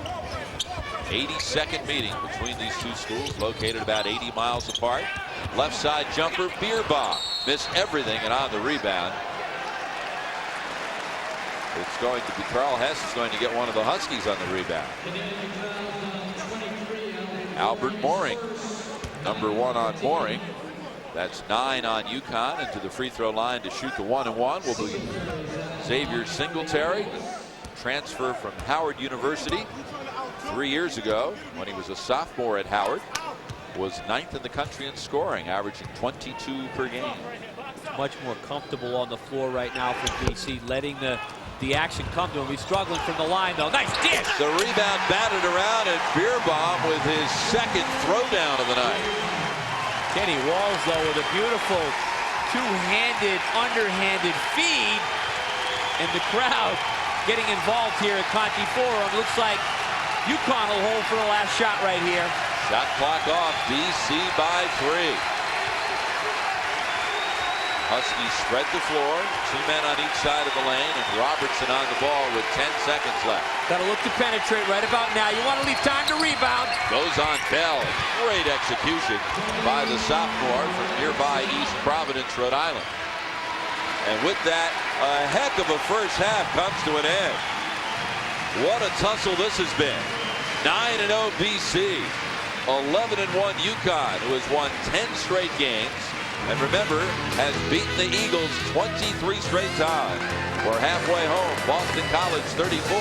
S1: 82nd meeting between these two schools, located about 80 miles apart. Left side jumper, beer bomb. Missed everything and on the rebound. It's going to be Carl Hess is going to get one of the Huskies on the rebound. Albert Mooring, number 1 on Mooring. That's 9 on Uconn, and to the free throw line to shoot the 1-and-1 will be Xavier Singletary, transfer from Howard University 3 years ago when he was a sophomore at Howard. Was 9th in the country in scoring, averaging 22 per game.
S3: Much more comfortable on the floor right now for BC, letting the action come to him. He's struggling from the line, though. Nice dish!
S1: The rebound batted around, and Beerbaum with his second throwdown of the night.
S3: Kenny Walls, though, with a beautiful two-handed, underhanded feed. And the crowd getting involved here at Conti Forum. Looks like Uconn will hold for the last shot right here.
S1: Shot clock off. BC by 3. Huskies spread the floor. 2 men on each side of the lane, and Robertson on the ball with 10 seconds left.
S3: Got to look to penetrate right about now. You want to leave time to rebound.
S1: Goes on Bell. Great execution by the sophomore from nearby East Providence, Rhode Island. And with that, a heck of a first half comes to an end. What a tussle this has been. 9-0 BC. 11-1 Uconn, who has won 10 straight games. And remember, has beaten the Eagles 23 straight times. We're halfway home. Boston College 34,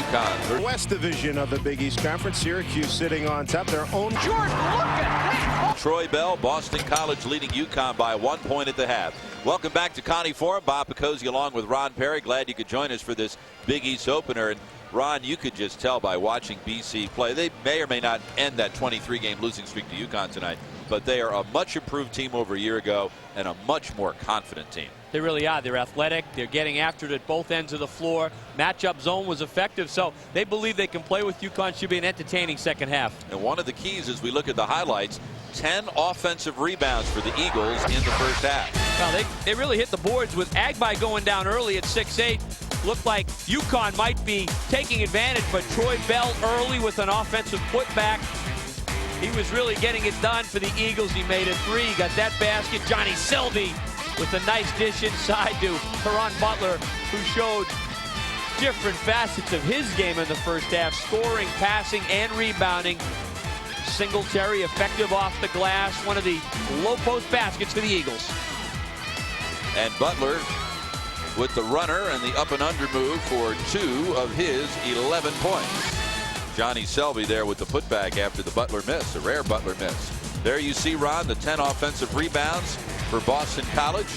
S1: Uconn 30.
S4: West Division of the Big East Conference. Syracuse sitting on top. Their own.
S2: Jordan, look at that.
S1: Troy Bell, Boston College leading Uconn by 1 point at the half. Welcome back to Conti Forum. Bob Picozzi along with Ron Perry. Glad you could join us for this Big East opener. And Ron, you could just tell by watching BC play. They may or may not end that 23-game losing streak to Uconn tonight, but they are a much improved team over a year ago and a much more confident team.
S3: They really are. They're athletic. They're getting after it at both ends of the floor. Matchup zone was effective, so they believe they can play with Uconn. Should be an entertaining second half.
S1: And one of the keys as we look at the highlights, 10 offensive rebounds for the Eagles in the first half.
S3: Well, they really hit the boards with Agbai going down early at 6'8". Looked like Uconn might be taking advantage, but Troy Bell early with an offensive putback. He was really getting it done for the Eagles. He made a 3. He got that basket. Johnny Selby with a nice dish inside to Caron Butler, who showed different facets of his game in the first half, scoring, passing, and rebounding. Singletary effective off the glass. One of the low post baskets for the Eagles.
S1: And Butler with the runner and the up and under move for 2 of his 11 points. Johnny Selby there with the putback after the Butler miss, a rare Butler miss. There you see, Ron, the 10 offensive rebounds for Boston College.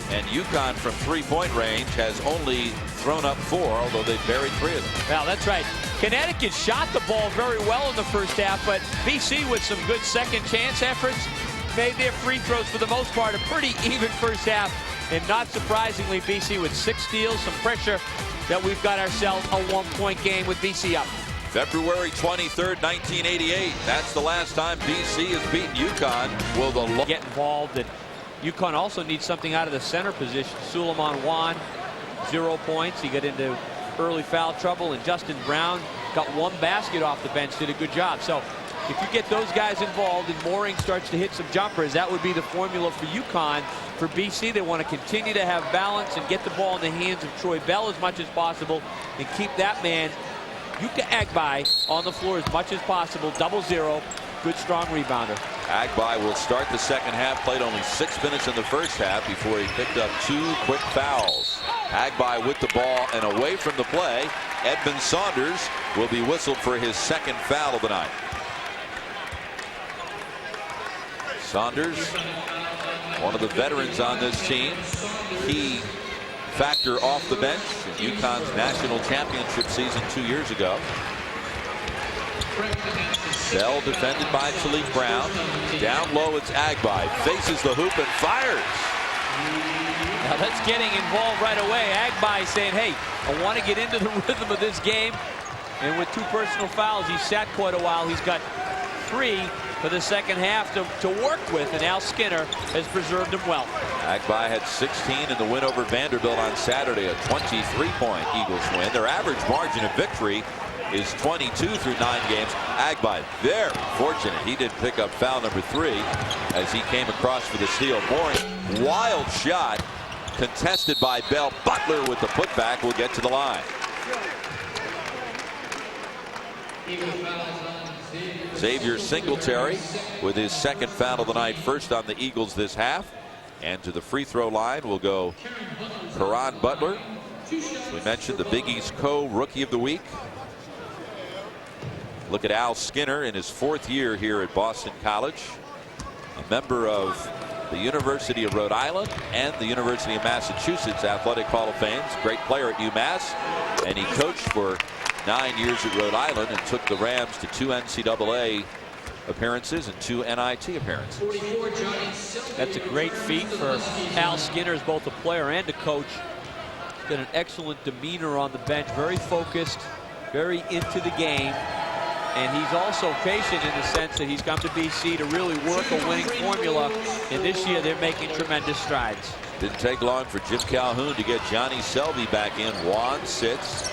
S1: And Uconn from 3-point range has only thrown up 4, although they buried 3 of them.
S3: Well, that's right. Connecticut shot the ball very well in the first half, but BC with some good second chance efforts made their free throws for the most part. A pretty even first half. And not surprisingly, BC with 6 steals, some pressure that we've got ourselves a 1-point game with BC up.
S1: February 23rd, 1988. That's the last time BC has beaten Uconn. Will the
S3: get involved? And Uconn also needs something out of the center position. Suleiman Juan, 0 points. He got into early foul trouble, and Justin Brown got 1 basket off the bench. Did a good job. So if you get those guys involved and Mooring starts to hit some jumpers, that would be the formula for Uconn. For BC, they want to continue to have balance and get the ball in the hands of Troy Bell as much as possible and keep that man, Yuka Agbai, on the floor as much as possible. 0-0. Good, strong rebounder.
S1: Agbai will start the second half. Played only 6 minutes in the first half before he picked up 2 quick fouls. Agbai with the ball and away from the play. Edmund Saunders will be whistled for his 2nd foul of the night. Saunders, one of the veterans on this team. Key factor off the bench in Uconn's national championship season 2 years ago. Bell defended by Talik Brown. Down low, it's Agbai. Faces the hoop and fires.
S3: Now that's getting involved right away. Agbai saying, hey, I want to get into the rhythm of this game. And with 2 personal fouls, he sat quite a while. He's got 3 for the second half to work with, and Al Skinner has preserved him well.
S1: Agbai had 16 in the win over Vanderbilt on Saturday, a 23-point Eagles win. Their average margin of victory is 22 through 9 games. Agbai, very fortunate. He did pick up foul number 3 as he came across for the steal. Mooring, wild shot, contested by Bell. Butler with the putback will get to the line. Xavier Singletary with his 2nd foul of the night, first on the Eagles this half. And to the free throw line will go Caron Butler. As we mentioned, the Big East Co-Rookie of the Week. Look at Al Skinner in his 4th year here at Boston College. A member of the University of Rhode Island and the University of Massachusetts Athletic Hall of Fame. Great player at UMass. And he coached for 9 years at Rhode Island and took the Rams to 2 NCAA appearances and 2 NIT appearances.
S3: That's a great feat for Al Skinner as both a player and a coach. Got an excellent demeanor on the bench, very focused, very into the game. And he's also patient in the sense that he's come to BC to really work a winning formula. And this year they're making tremendous strides.
S1: Didn't take long for Jim Calhoun to get Johnny Selby back in. Juan sits.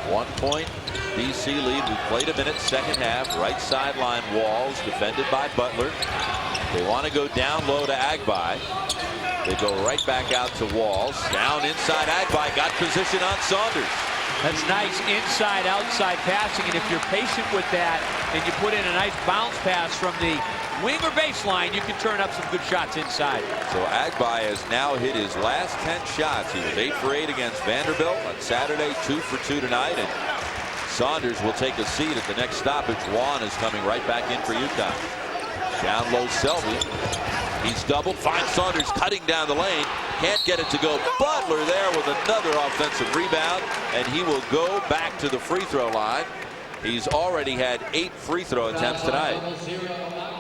S1: 1 point BC lead. We played a minute second half. Right sideline Walls defended by Butler. They want to go down low to Agbai. They go right back out to Walls. Down inside Agbai. Got position on Saunders.
S3: That's nice inside outside passing, and if you're patient with that and you put in a nice bounce pass from the wing or baseline, you can turn up some good shots inside.
S1: So Agbai has now hit his last 10 shots. He was 8 for 8 against Vanderbilt on Saturday, 2 for 2 tonight, and Saunders will take a seat at the next stoppage. Juan is coming right back in for Uconn. Down low Selby. He's doubled. Finds Saunders cutting down the lane. Can't get it to go. Butler there with another offensive rebound, and he will go back to the free throw line. He's already had 8 free throw attempts tonight.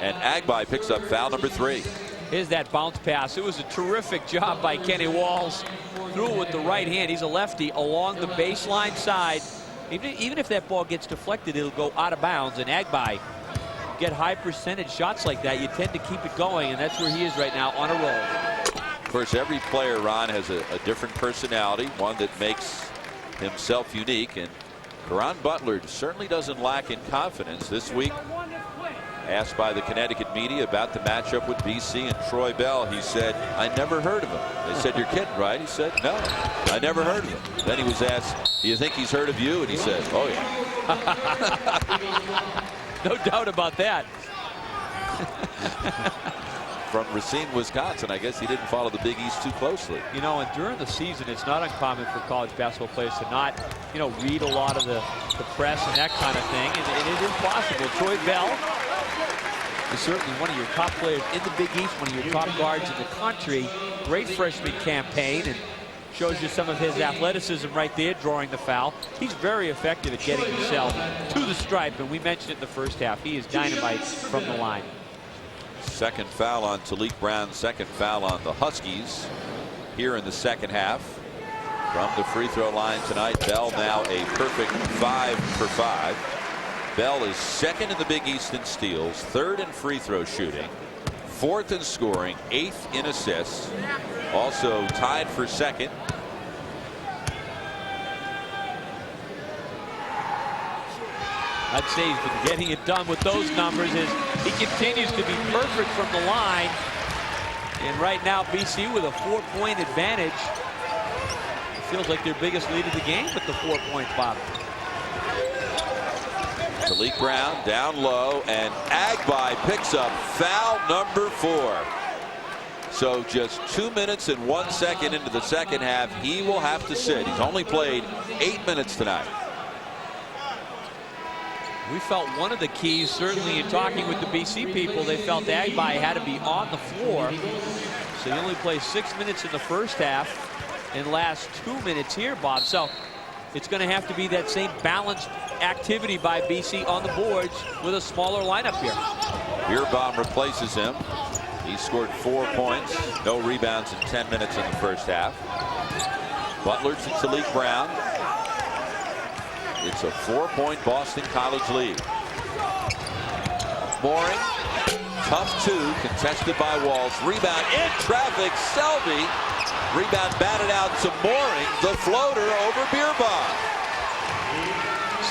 S1: And Agbai picks up foul number 3.
S3: Here's that bounce pass. It was a terrific job by Kenny Walls. Threw it with the right hand. He's a lefty along the baseline side. Even if that ball gets deflected, it'll go out of bounds. And Agbai, get high percentage shots like that, you tend to keep it going, and that's where he is right now, on a roll.
S1: Of course, every player, Ron, has a different personality, one that makes himself unique, and Caron Butler certainly doesn't lack in confidence. This week, asked by the Connecticut media about the matchup with BC and Troy Bell, he said, "I never heard of him." They said, "You're kidding, right?" He said, "No, I never heard of him." Then he was asked, "Do you think he's heard of you?" And he said, "Oh yeah."
S3: No doubt about that.
S1: From Racine, Wisconsin. I guess he didn't follow the Big East too closely.
S3: You know, and during the season, it's not uncommon for college basketball players to not, read a lot of the press and that kind of thing. And it is possible. Troy Bell is certainly one of your top players in the Big East, one of your top guards in the country. Great freshman campaign, and shows you some of his athleticism right there, drawing the foul. He's very effective at getting himself to the stripe, and we mentioned it in the first half. He is dynamite from the line.
S1: Second foul on Talik Brown, second foul on the Huskies here in the second half. From the free throw line tonight, Bell now a perfect 5 for 5. Bell is second in the Big East in steals, third in free throw shooting, fourth in scoring, 8th in assists, also tied for second.
S3: I'd say he's been getting it done with those numbers as he continues to be perfect from the line. And right now BC with a 4-point advantage. It feels like their biggest lead of the game with the 4 points, Bob.
S1: Talik Brown down low, and Agbai picks up foul number 4. So just 2 minutes and 1 second into the second half, he will have to sit. He's only played 8 minutes tonight.
S3: We felt one of the keys, certainly in talking with the BC people, they felt Agbai had to be on the floor. So he only plays 6 minutes in the first half and last 2 minutes here, Bob. So it's going to have to be that same balanced activity by BC on the boards with a smaller lineup here.
S1: Beerbaum replaces him. He scored 4 points, no rebounds in 10 minutes in the first half. Butler to Talik Brown. It's a 4-point Boston College lead. Mooring, tough 2, contested by Walls. Rebound in traffic, Selby. Rebound batted out to Mooring. The floater over Beerbaum.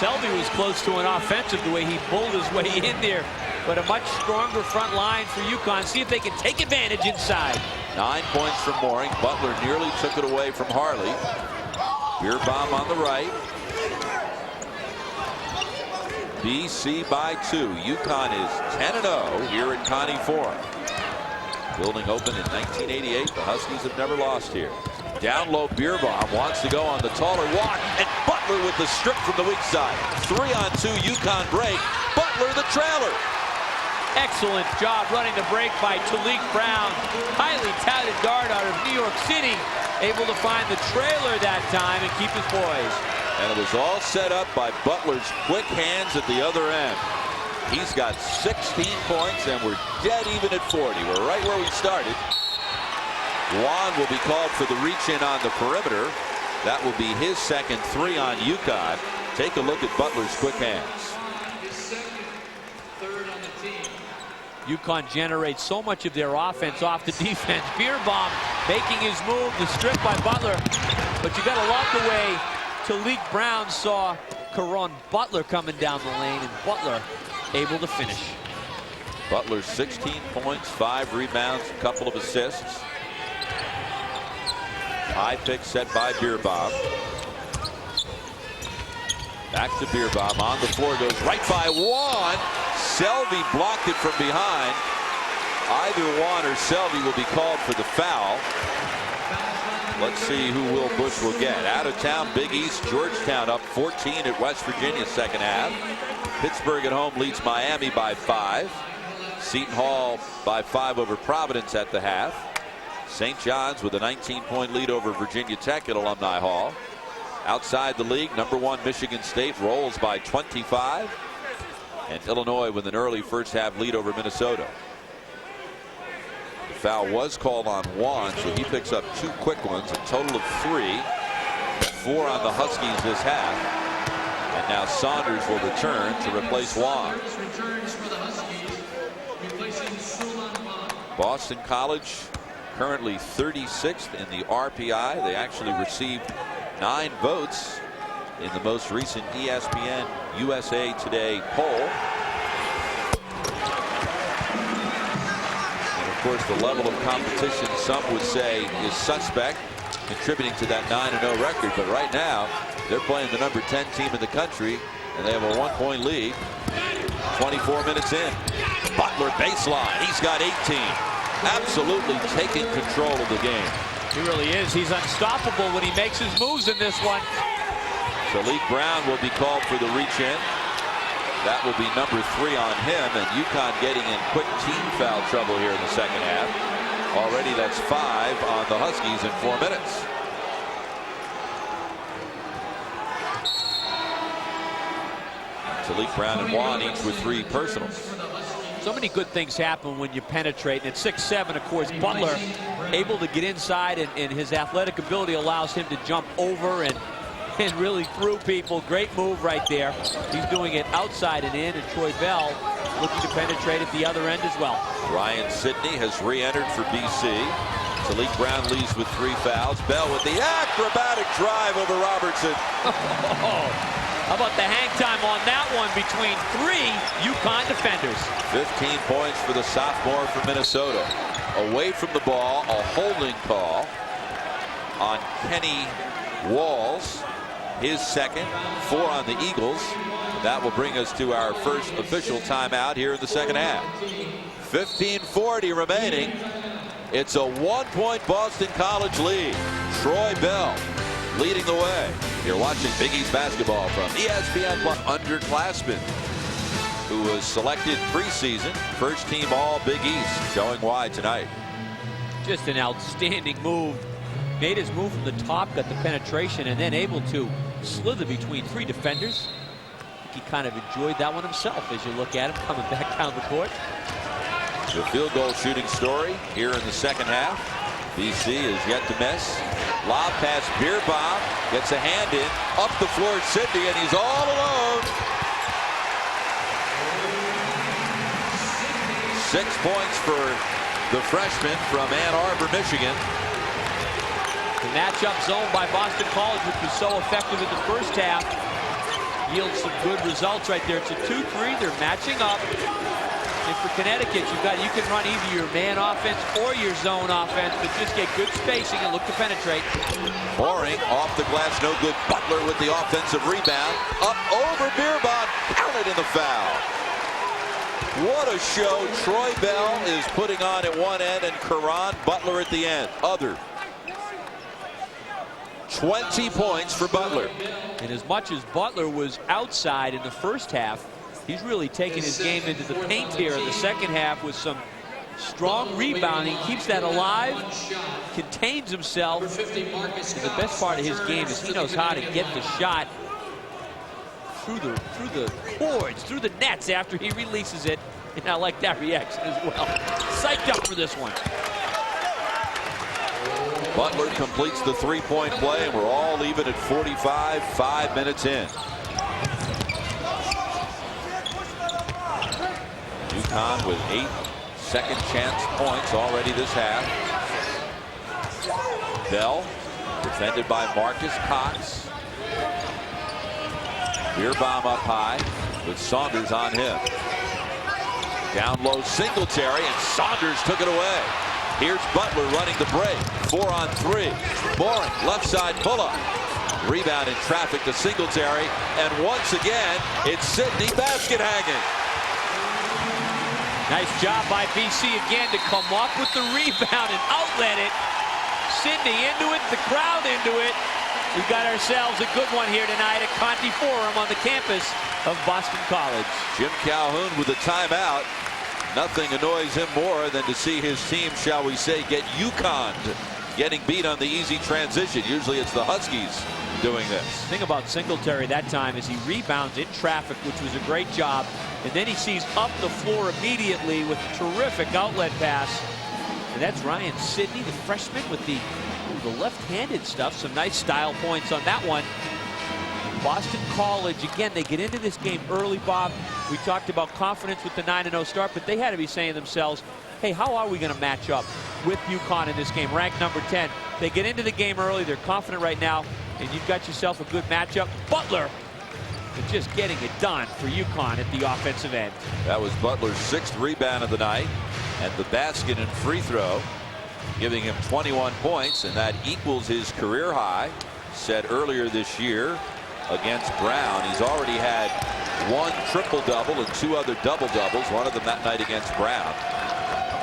S3: Selby was close to an offensive the way he pulled his way in there, but a much stronger front line for Uconn. See if they can take advantage inside. 9
S1: points from Mooring. Butler nearly took it away from Harley. Beerbaum on the right. BC by 2. Uconn is 10-0 here at Connie Forum. Building opened in 1988. The Huskies have never lost here. Down low, Beerbaum wants to go on the taller walk, and Butler with the strip from the weak side. 3-on-2 Uconn break. Butler the trailer.
S3: Excellent job running the break by Talik Brown. Highly touted guard out of New York City. Able to find the trailer that time and keep his poise.
S1: And it was all set up by Butler's quick hands at the other end. He's got 16 points, and we're dead even at 40. We're right where we started. Juan will be called for the reach-in on the perimeter. That will be his second 3 on Uconn. Take a look at Butler's quick hands.
S3: Uconn generates so much of their offense off the defense. Beerbaum making his move, the strip by Butler. But you got to love the way Talik Brown saw Caron Butler coming down the lane, and Butler able to finish.
S1: Butler 16 points, 5 rebounds, a couple of assists. High pick set by Beerbaum. Back to Beerbaum on the floor, goes right by Juan. Selvey blocked it from behind. Either Juan or Selvey will be called for the foul. Let's see who Will Bush will get. Out of town, Big East, Georgetown up 14 at West Virginia second half. Pittsburgh at home leads Miami by 5. Seton Hall by 5 over Providence at the half. St. John's with a 19-point lead over Virginia Tech at Alumni Hall. Outside the league, #1 Michigan State rolls by 25. And Illinois with an early first half lead over Minnesota. The foul was called on Juan, so he picks up 2 quick ones, a total of 3. 4 on the Huskies this half. And now Saunders will return to replace Juan. Boston College currently 36th in the RPI. They actually received 9 votes in the most recent ESPN USA Today poll. And of course, the level of competition, some would say, is suspect, contributing to that 9-0 record. But right now, they're playing the number 10 team in the country, and they have a 1-point lead. 24 minutes in. Butler baseline. He's got 18. Absolutely taking control of the game.
S3: He really is. He's unstoppable when he makes his moves in this one.
S1: Talik Brown will be called for the reach-in. That will be number 3 on him, and Uconn getting in quick team foul trouble here in the second half. Already that's 5 on the Huskies in 4 minutes. Talik Brown and Juan each with 3 personals.
S3: So many good things happen when you penetrate. And at 6'7", of course, Butler able to get inside, and his athletic ability allows him to jump over and really through people. Great move right there. He's doing it outside and in, and Troy Bell looking to penetrate at the other end as well.
S1: Ryan Sidney has re-entered for BC. Talik Brown leads with 3 fouls. Bell with the acrobatic drive over Robertson.
S3: How about the hang time on that one between 3 Uconn defenders?
S1: 15 points for the sophomore from Minnesota. Away from the ball, a holding call on Kenny Walls. His second, 4 on the Eagles. That will bring us to our first official timeout here in the second half. 15:40 remaining. It's a 1-point Boston College lead. Troy Bell leading the way. You're watching Big East basketball from ESPN+. Underclassmen who was selected preseason, first team all Big East, showing why tonight.
S3: Just an outstanding move. Made his move from the top, got the penetration, and then able to slither between 3 defenders. I think he kind of enjoyed that one himself as you look at him coming back down the court.
S1: The field goal shooting story here in the second half. BC is yet to miss. Lob pass, Beerbaum gets a hand in, up the floor, Sidney, and he's all alone. 6 points for the freshman from Ann Arbor, Michigan.
S3: The matchup zone by Boston College, which was so effective in the first half, yields some good results right there. It's a 2-3. They're matching up. And for Connecticut, you can run either your man offense or your zone offense, but just get good spacing and look to penetrate.
S1: Boring off the glass, no good. Butler with the offensive rebound. Up over Beerbaum, counted in the foul. What a show Troy Bell is putting on at one end and Caron Butler at the end. Other. 20 points for Butler.
S3: And as much as Butler was outside in the first half, he's really taken his game into the paint here in the second half with some strong rebounding. Keeps that alive, contains himself. And the best part of his game is he knows how to get the shot through the boards, through the nets after he releases it. And I like that reaction as well. Psyched up for this one.
S1: Butler completes the three-point play, and we're all even at 45, 5 minutes in. Uconn with 8 second chance points already this half. Bell defended by Marcus Cox. Beerbaum up high with Saunders on him. Down low Singletary, and Saunders took it away. Here's Butler running the break. 4 on 3. Mooring, left side pull-up. Rebound in traffic to Singletary, and once again, it's Sidney basket hanging.
S3: Nice job by BC again to come up with the rebound and outlet it. Sidney into it, the crowd into it. We've got ourselves a good one here tonight at Conti Forum on the campus of Boston College.
S1: Jim Calhoun with a timeout. Nothing annoys him more than to see his team, shall we say, get Uconn getting beat on the easy transition. Usually it's the Huskies doing this.
S3: The thing about Singletary that time is he rebounds in traffic, which was a great job, and then he sees up the floor immediately with a terrific outlet pass. And that's Ryan Sidney, the freshman, with the left-handed stuff. Some nice style points on that one. Boston College, again, they get into this game early, Bob. We talked about confidence with the 9-0 start, but they had to be saying to themselves, hey, how are we going to match up with Uconn in this game? Ranked number 10. They get into the game early. They're confident right now, and you've got yourself a good matchup. Butler just getting it done for Uconn at the offensive end.
S1: That was Butler's 6th rebound of the night, and the basket and free throw, giving him 21 points, and that equals his career high set earlier this year against Brown. He's already had 1 triple-double and 2 other double-doubles, one of them that night against Brown.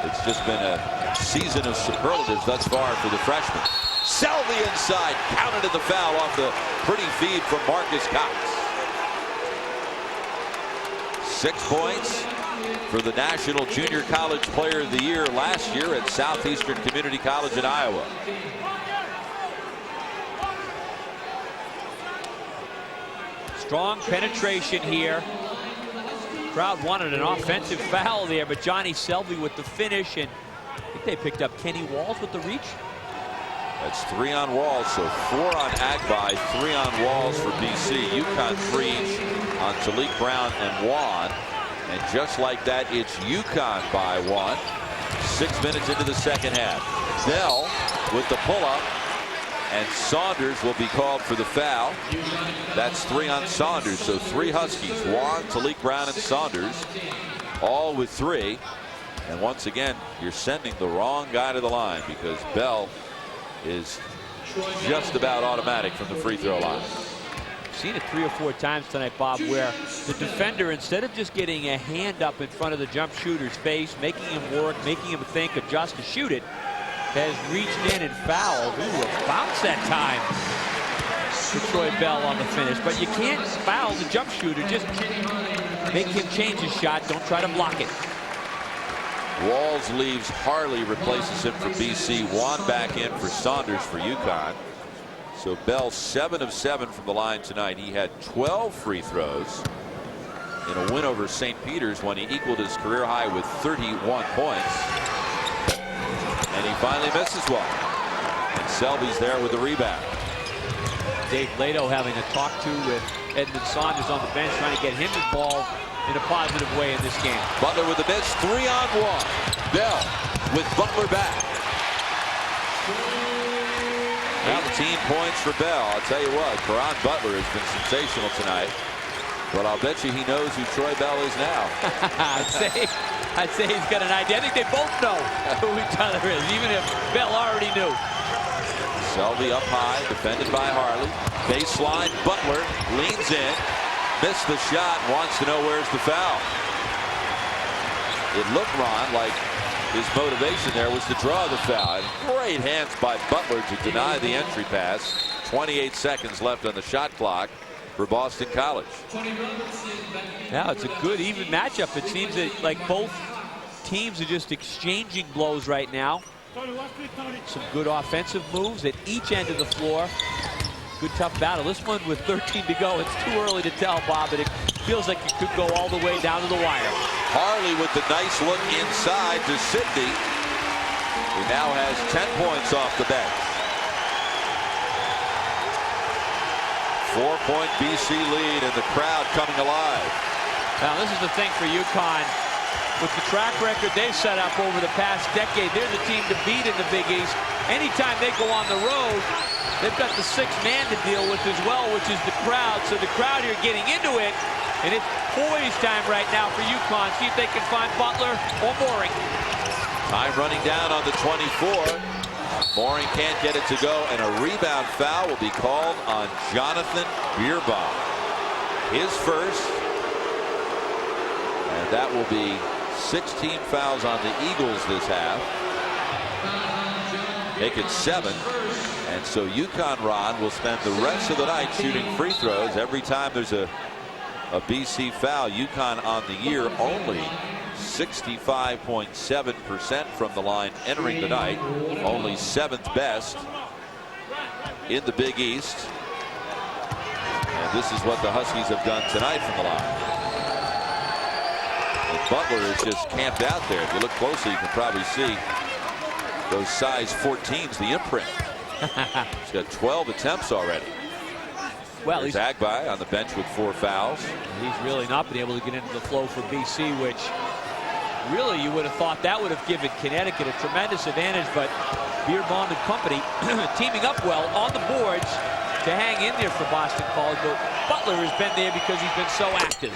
S1: It's just been a season of superlatives thus far for the freshman. Selby inside, counted in the foul off the pretty feed from Marcus Cox. 6 points for the National Junior College Player of the Year last year at Southeastern Community College in Iowa.
S3: Strong penetration here. Crowd wanted an offensive foul there, but Johnny Selby with the finish, and I think they picked up Kenny Walls with the reach.
S1: That's 3 on Walls, so 4 on Agbai, 3 on Walls for BC. Uconn 3 each on Talik Brown and Juan. And just like that, it's Uconn by 1. 6 minutes into the second half. Bell with the pull-up, and Saunders will be called for the foul. That's 3 on Saunders, so 3 Huskies. Juan, Talik Brown, and Saunders, all with 3. And once again, you're sending the wrong guy to the line because Bell is just about automatic from the free throw line.
S3: Seen it 3 or 4 times tonight, Bob, where the defender, instead of just getting a hand up in front of the jump shooter's face, making him work, making him think, adjust to shoot it, has reached in and fouled. Ooh, a bounce that time for Troy Bell on the finish. But you can't foul the jump shooter. Just make him change his shot. Don't try to block it.
S1: Walls leaves. Harley replaces him for BC. Juan back in for Saunders for Uconn. So Bell 7 of 7 from the line tonight. He had 12 free throws in a win over St. Peter's when he equaled his career high with 31 points. And he finally misses one. And Selby's there with the rebound.
S3: Dave Lato having a talk to with Edmund Saunders on the bench, trying to get him involved in a positive way in this game.
S1: Butler with the miss, 3 on 1. Bell with Butler back. 18 points for Bell. I'll tell you what, Caron Butler has been sensational tonight. But I'll bet you he knows who Troy Bell is now.
S3: I'd say he's got an idea. I think they both know who each other is, even if Bell already knew.
S1: Selby up high, defended by Harley. Baseline, Butler leans in, missed the shot, wants to know where's the foul. It looked, Ron, like his motivation there was to draw the foul. And great hands by Butler to deny the entry pass. 28 seconds left on the shot clock for Boston College.
S3: Now it's a good even matchup. It seems that like both teams are just exchanging blows right now. Some good offensive moves at each end of the floor. Good tough battle. This one with 13 to go. It's too early to tell, Bob, but it feels like it could go all the way down to the wire.
S1: Harley with the nice look inside to Sidney, who now has 10 points off the bench. 4-point BC lead and the crowd coming alive.
S3: Now this is the thing for Uconn. With the track record they've set up over the past decade, they're the team to beat in the Big East. Anytime they go on the road, they've got the sixth man to deal with as well, which is the crowd. So the crowd here getting into it, and it's poise time right now for Uconn. See if they can find Butler or Mooring.
S1: Time running down on the 24. Mooring can't get it to go, and a rebound foul will be called on Jonathan Bierbaum. His first, and that will be 16 fouls on the Eagles this half. Make it 7. And so Uconn, Ron, will spend the rest of the night shooting free throws. Every time there's a BC foul, Uconn on the year only 65.7% from the line entering the night. Only 7th best in the Big East. And this is what the Huskies have done tonight from the line. And Butler is just camped out there. If you look closely, you can probably see those size 14s, the imprint. He's got 12 attempts already.
S3: Well,
S1: he's Agbai on the bench with 4 fouls.
S3: He's really not been able to get into the flow for BC, which really you would have thought that would have given Connecticut a tremendous advantage, but Bierbaum and company teaming up well on the boards to hang in there for Boston College. But Butler has been there because he's been so active.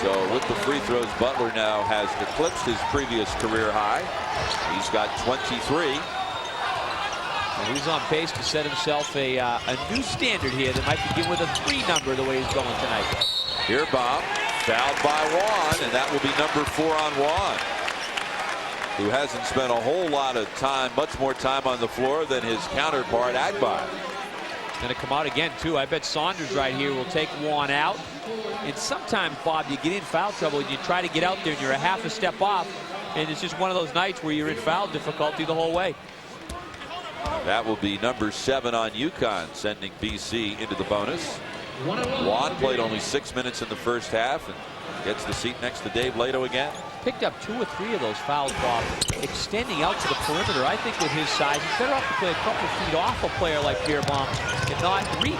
S1: So with the free throws, Butler now has eclipsed his previous career high. He's got 23.
S3: And he's on pace to set himself a new standard here that might begin with a 3 number the way he's going tonight.
S1: Bierbaum fouled by Uconn, and that will be number 4 on Uconn, who hasn't spent a whole lot of time, much more time on the floor than his counterpart Agbai.
S3: Going to come out again too. I bet Saunders right here will take Uconn out. And sometimes, Bob, you get in foul trouble and you try to get out there and you're a half a step off, and it's just one of those nights where you're in foul difficulty the whole way.
S1: That will be number 7 on Uconn, sending BC into the bonus. Uconn played only 6 minutes in the first half and gets the seat next to Dave Lato again.
S3: Picked up 2 or 3 of those fouls, Bob, extending out to the perimeter. I think with his size, he's better off to play a couple feet off a player like Bierbaum and not reach.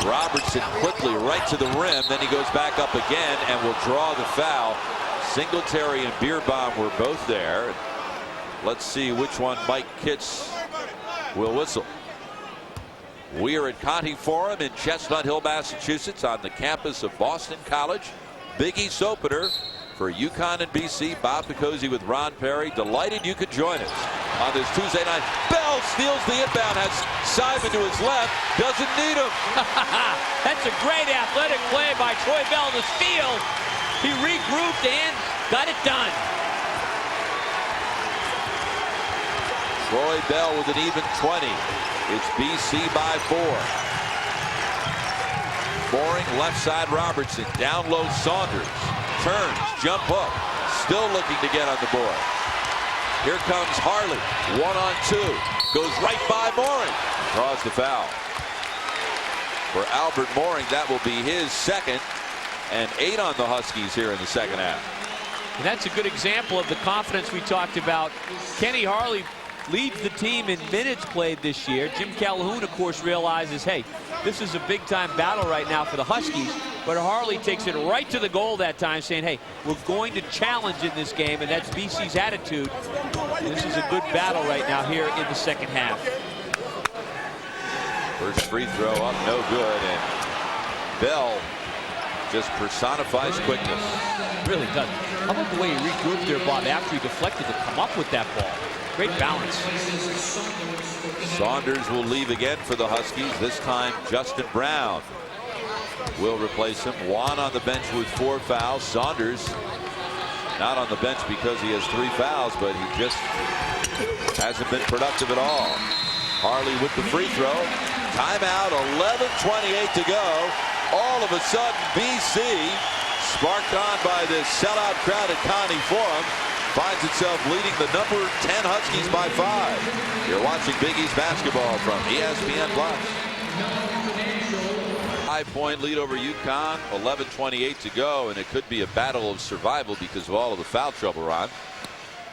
S1: Robertson quickly right to the rim, then he goes back up again and will draw the foul. Singletary and Bierbaum were both there. Let's see which one Mike Kitts will whistle. We are at Conte Forum in Chestnut Hill, Massachusetts, on the campus of Boston College. Big East opener for Uconn and BC. Bob Picozzi with Ron Perry. Delighted you could join us on this Tuesday night. Bell steals the inbound, has Simon to his left, doesn't need him.
S3: That's a great athletic play by Troy Bell. The steal. He regrouped and got it done.
S1: Troy Bell with an even 20. It's BC by 4. Mooring left side Robertson. Down low Saunders. Turns, jump up. Still looking to get on the board. Here comes Harley. 1-on-2. Goes right by Mooring. Draws the foul. For Albert Mooring, that will be his second. And 8 on the Huskies here in the second half.
S3: And that's a good example of the confidence we talked about. Kenny Harley leads the team in minutes played this year. Jim Calhoun, of course, realizes, hey, this is a big-time battle right now for the Huskies. But Harley takes it right to the goal that time, saying, hey, we're going to challenge in this game, and that's BC's attitude. This is a good battle right now here in the second half.
S1: First free throw up, no good, and Bell just personifies quickness.
S3: Really does. How about the way he regrouped there, Bob, after he deflected to come up with that ball? Great balance.
S1: Saunders will leave again for the Huskies. This time Justin Brown will replace him. Uconn on the bench with 4 fouls. Saunders not on the bench because he has 3 fouls, but he just hasn't been productive at all. Harley with the free throw. Timeout, 11:28 to go. All of a sudden, BC, sparked on by this sellout crowd at Conte Forum, finds itself leading the number 10 Huskies by 5. You're watching Big East basketball from ESPN+. 5-point lead over Uconn, 11:28 to go, and it could be a battle of survival because of all of the foul trouble, Ron.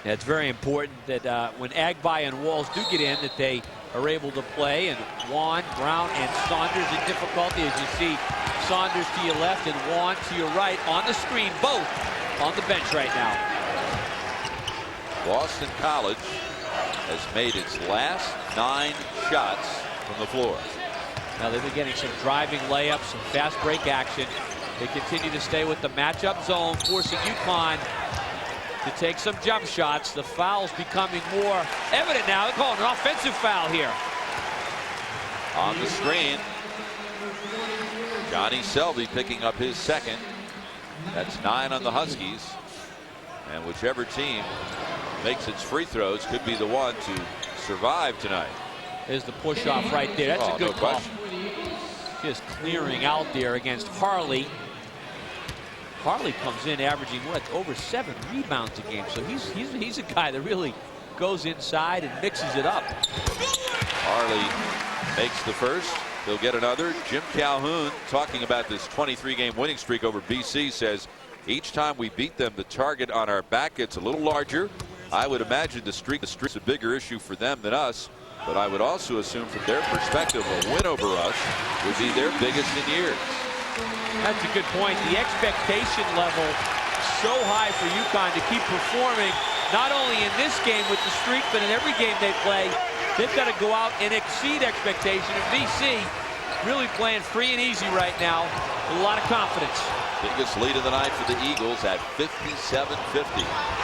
S3: Yeah, it's very important that when Agbai and Walls do get in, that they are able to play, and Uconn, Brown, and Saunders in difficulty, as you see Saunders to your left and Uconn to your right on the screen, both on the bench right now.
S1: Boston College has made its last 9 shots from the floor.
S3: Now they've been getting some driving layups, some fast break action. They continue to stay with the matchup zone, forcing Uconn to take some jump shots. The foul's becoming more evident now. They're calling an offensive foul here.
S1: On the screen, Johnny Selvey picking up his second. That's 9 on the Huskies. And whichever team makes its free throws could be the one to survive tonight.
S3: There's the push off right there. That's a good call. Just clearing out there against Harley. Harley comes in averaging what, over 7 rebounds a game. So he's a guy that really goes inside and mixes it up.
S1: Harley makes the first. He'll get another. Jim Calhoun, talking about this 23-game winning streak over BC, says each time we beat them, the target on our back gets a little larger. I would imagine the streak's a bigger issue for them than us, but I would also assume from their perspective a win over us would be their biggest in years.
S3: That's a good point. The expectation level so high for Uconn to keep performing, not only in this game with the streak, but in every game they play. They've got to go out and exceed expectation. And BC really playing free and easy right now with a lot of confidence.
S1: Biggest lead of the night for the Eagles at 57-50.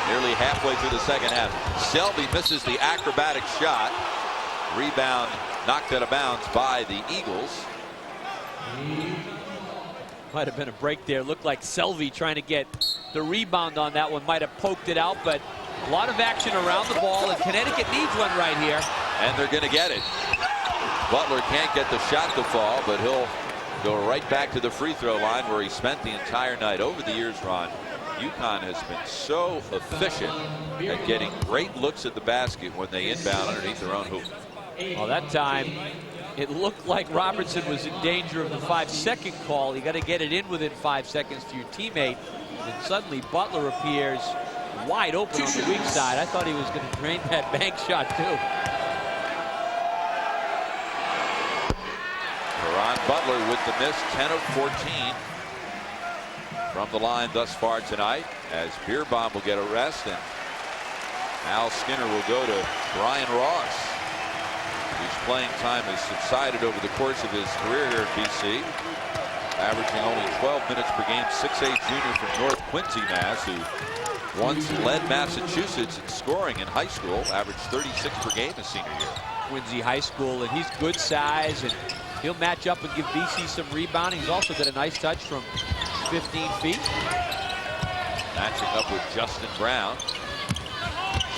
S1: Nearly halfway through the second half. Selvey misses the acrobatic shot. Rebound knocked out of bounds by the Eagles.
S3: Might have been a break there. Looked like Selvey trying to get the rebound on that one. Might have poked it out, but a lot of action around the ball, and Connecticut needs one right here.
S1: And they're going to get it. Butler can't get the shot to fall, but he'll go right back to the free throw line where he spent the entire night. Over the years, Ron, Uconn has been so efficient at getting great looks at the basket when they inbound underneath their own hoop.
S3: Well, that time it looked like Robertson was in danger of the 5-second call. You got to get it in within 5 seconds to your teammate. And suddenly Butler appears wide open on the weak side. I thought he was going to drain that bank shot too.
S1: Ron Butler with the miss, 10 of 14 from the line thus far tonight, as Beerbaum will get a rest and Al Skinner will go to Brian Ross, whose playing time has subsided over the course of his career here at BC, averaging only 12 minutes per game. 6'8" junior from North Quincy, Mass, who once led Massachusetts in scoring in high school, averaged 36 per game his senior year.
S3: Quincy High School, and he's good size, and he'll match up and give BC some rebounding. He's also got a nice touch from 15 feet.
S1: Matching up with Justin Brown.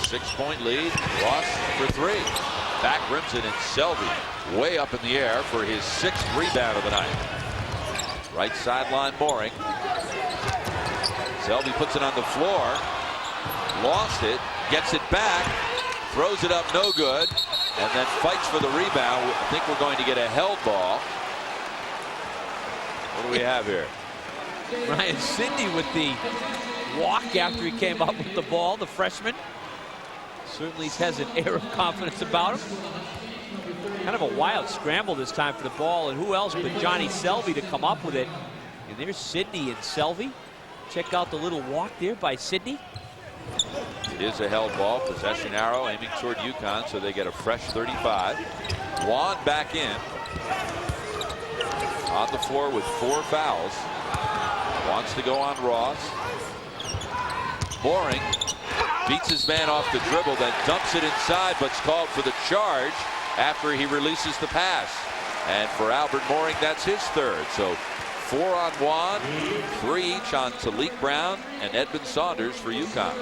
S1: 6-point lead. Ross for 3. Back rims it, and Selvey way up in the air for his 6th rebound of the night. Right sideline Mooring. Selvey puts it on the floor. Lost it. Gets it back. Throws it up no good. And then fights for the rebound. I think we're going to get a held ball. What do we have here?
S3: Ryan Sidney with the walk after he came up with the ball, the freshman. Certainly has an air of confidence about him. Kind of a wild scramble this time for the ball, and who else but Johnny Selvey to come up with it. And there's Sidney and Selvey. Check out the little walk there by Sidney.
S1: It is a held ball. Possession arrow aiming toward Uconn, so they get a fresh 35. Uconn back in. On the floor with 4 fouls. Wants to go on Ross. Mooring beats his man off the dribble, then dumps it inside, but's called for the charge after he releases the pass. And for Albert Mooring, that's his 3rd. So 4 on Uconn, 3 each on Talik Brown and Edmund Saunders for Uconn.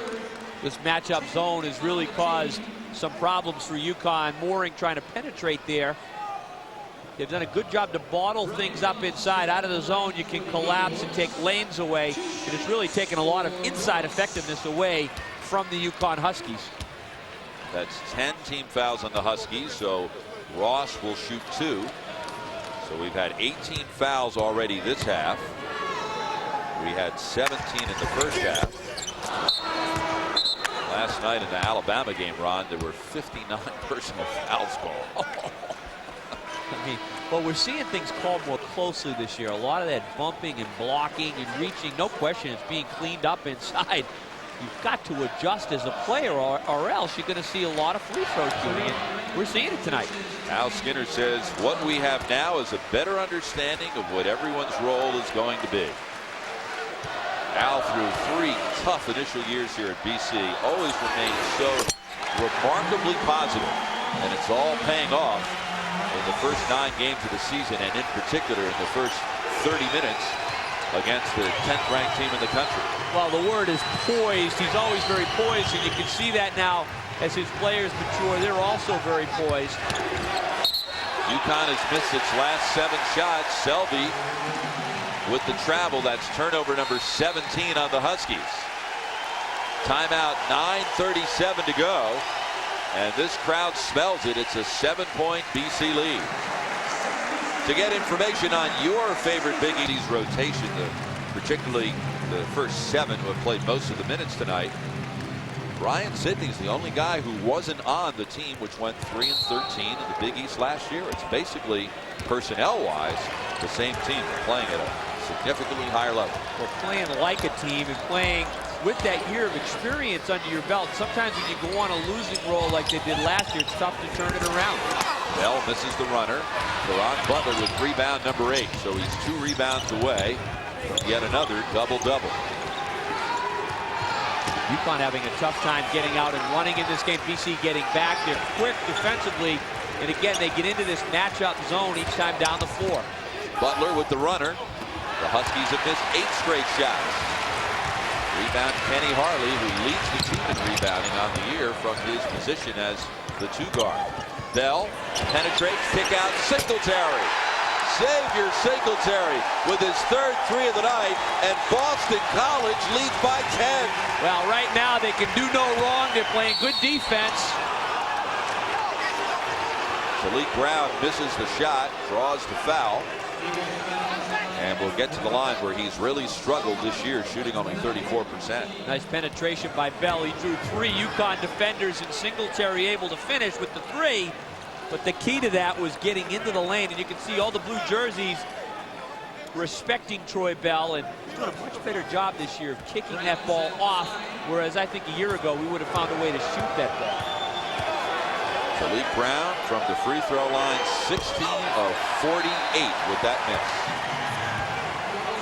S3: This matchup zone has really caused some problems for Uconn. Mooring trying to penetrate there. They've done a good job to bottle things up inside. Out of the zone, you can collapse and take lanes away. And it's really taken a lot of inside effectiveness away from the Uconn Huskies.
S1: That's 10 team fouls on the Huskies, so Ross will shoot 2. So we've had 18 fouls already this half. We had 17 in the first half. Last night in the Alabama game, Ron, there were 59 personal fouls called.
S3: I mean, well, we're seeing things called more closely this year. A lot of that bumping and blocking and reaching, no question, it's being cleaned up inside. You've got to adjust as a player, or else you're going to see a lot of free throw shooting, and we're seeing it tonight.
S1: Al Skinner says what we have now is a better understanding of what everyone's role is going to be. Al, through 3 tough initial years here at BC, always remains so remarkably positive, and it's all paying off in the first 9 games of the season, and in particular in the first 30 minutes against the 10th ranked team in the country.
S3: Well, the word is poised. He's always very poised, and you can see that now as his players mature. They're also very poised.
S1: Uconn has missed its last 7 shots. Selby with the travel. That's turnover number 17 on the Huskies. Timeout, 9:37 to go. And this crowd smells it. It's a 7-point BC lead. To get information on your favorite Big East rotation, particularly the first 7 who have played most of the minutes tonight, Ryan Sidney's the only guy who wasn't on the team which went 3-13 in the Big East last year. It's basically, personnel-wise, the same team playing at a significantly higher level.
S3: Well, playing like a team and playing with that year of experience under your belt, sometimes when you go on a losing roll like they did last year, it's tough to turn it around.
S1: Bell misses the runner. Deron Butler with rebound number 8, so he's 2 rebounds away from yet another double-double.
S3: Uconn having a tough time getting out and running in this game. BC getting back. They're quick defensively, and again, they get into this matchup zone each time down the floor.
S1: Butler with the runner. The Huskies have missed 8 straight shots. Rebound Kenny Harley, who leads the team in rebounding on the year from his position as the 2 guard. Bell penetrates, kick out, Singletary. Xavier Singletary with his 3rd 3 of the night, and Boston College leads by 10.
S3: Well, right now they can do no wrong. They're playing good defense.
S1: Talik Brown misses the shot, draws the foul. And we'll get to the line where he's really struggled this year, shooting only 34%.
S3: Nice penetration by Bell. He drew 3 Uconn defenders, and Singletary able to finish with the 3. But the key to that was getting into the lane, and you can see all the blue jerseys respecting Troy Bell, and he's doing a much better job this year of kicking that ball off, whereas I think a year ago we would have found a way to shoot that ball.
S1: Talik Brown from the free throw line, 16 of 48 with that miss.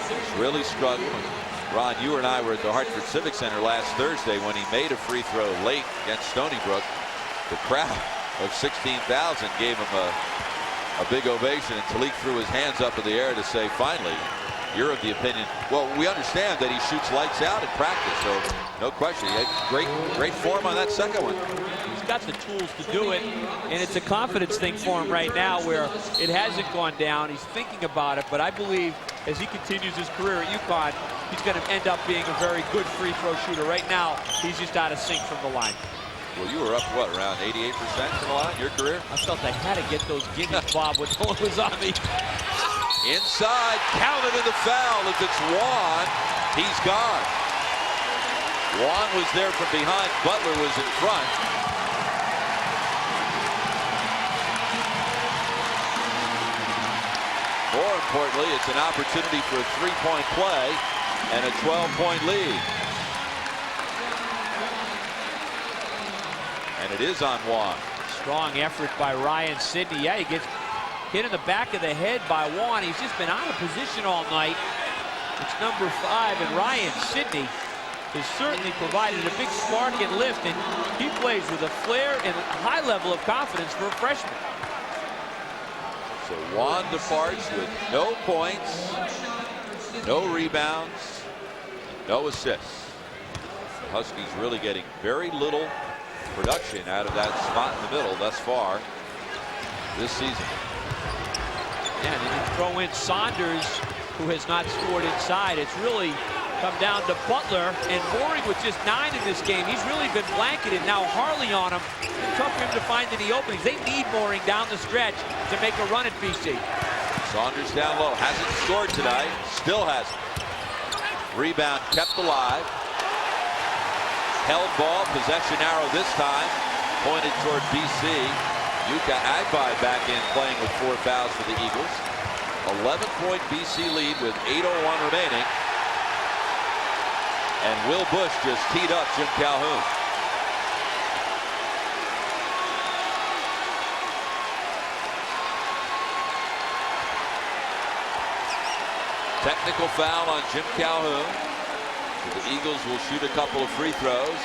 S1: He's really struggled. Ron, you and I were at the Hartford Civic Center last Thursday when he made a free throw late against Stony Brook. The crowd of 16,000 gave him a big ovation, and Talik threw his hands up in the air to say, finally, you're of the opinion. Well, we understand that he shoots lights out in practice, so no question. He had great form on that second one.
S3: He's got the tools to do it, and it's a confidence thing for him right now where it hasn't gone down. He's thinking about it, but I believe as he continues his career at Uconn, he's going to end up being a very good free throw shooter. Right now, he's just out of sync from the line.
S1: Well, you were up, what, around 88% from the line in your career?
S3: I felt I had to get those gimmies, Bob, when no one was on me.
S1: Inside, counted in the foul. If it's Juan, he's gone. Juan was there from behind. Butler was in front. More importantly, it's an opportunity for a 3-point play and a 12-point lead. And it is on Juan.
S3: Strong effort by Ryan Sidney. Yeah, he gets hit in the back of the head by Juan. He's just been out of position all night. It's number 5, and Ryan Sidney has certainly provided a big spark and lift, and he plays with a flair and a high level of confidence for a freshman.
S1: So Juan departs with no points, no rebounds, no assists. The Huskies really getting very little production out of that spot in the middle thus far this season.
S3: Yeah, and you throw in Saunders, who has not scored inside. It's really come down to Butler, and Mooring with just 9 in this game. He's really been blanketed. Now Harley on him. It's tough for him to find any openings. They need Mooring down the stretch to make a run at BC.
S1: Saunders down low, hasn't scored tonight, still hasn't. Rebound kept alive. held ball, possession arrow this time, pointed toward BC. Uconn Agbai back in playing with 4 fouls for the Eagles. 11-point BC lead with 8:01 remaining. And Will Bush just teed up Jim Calhoun. Technical foul on Jim Calhoun. So the Eagles will shoot a couple of free throws.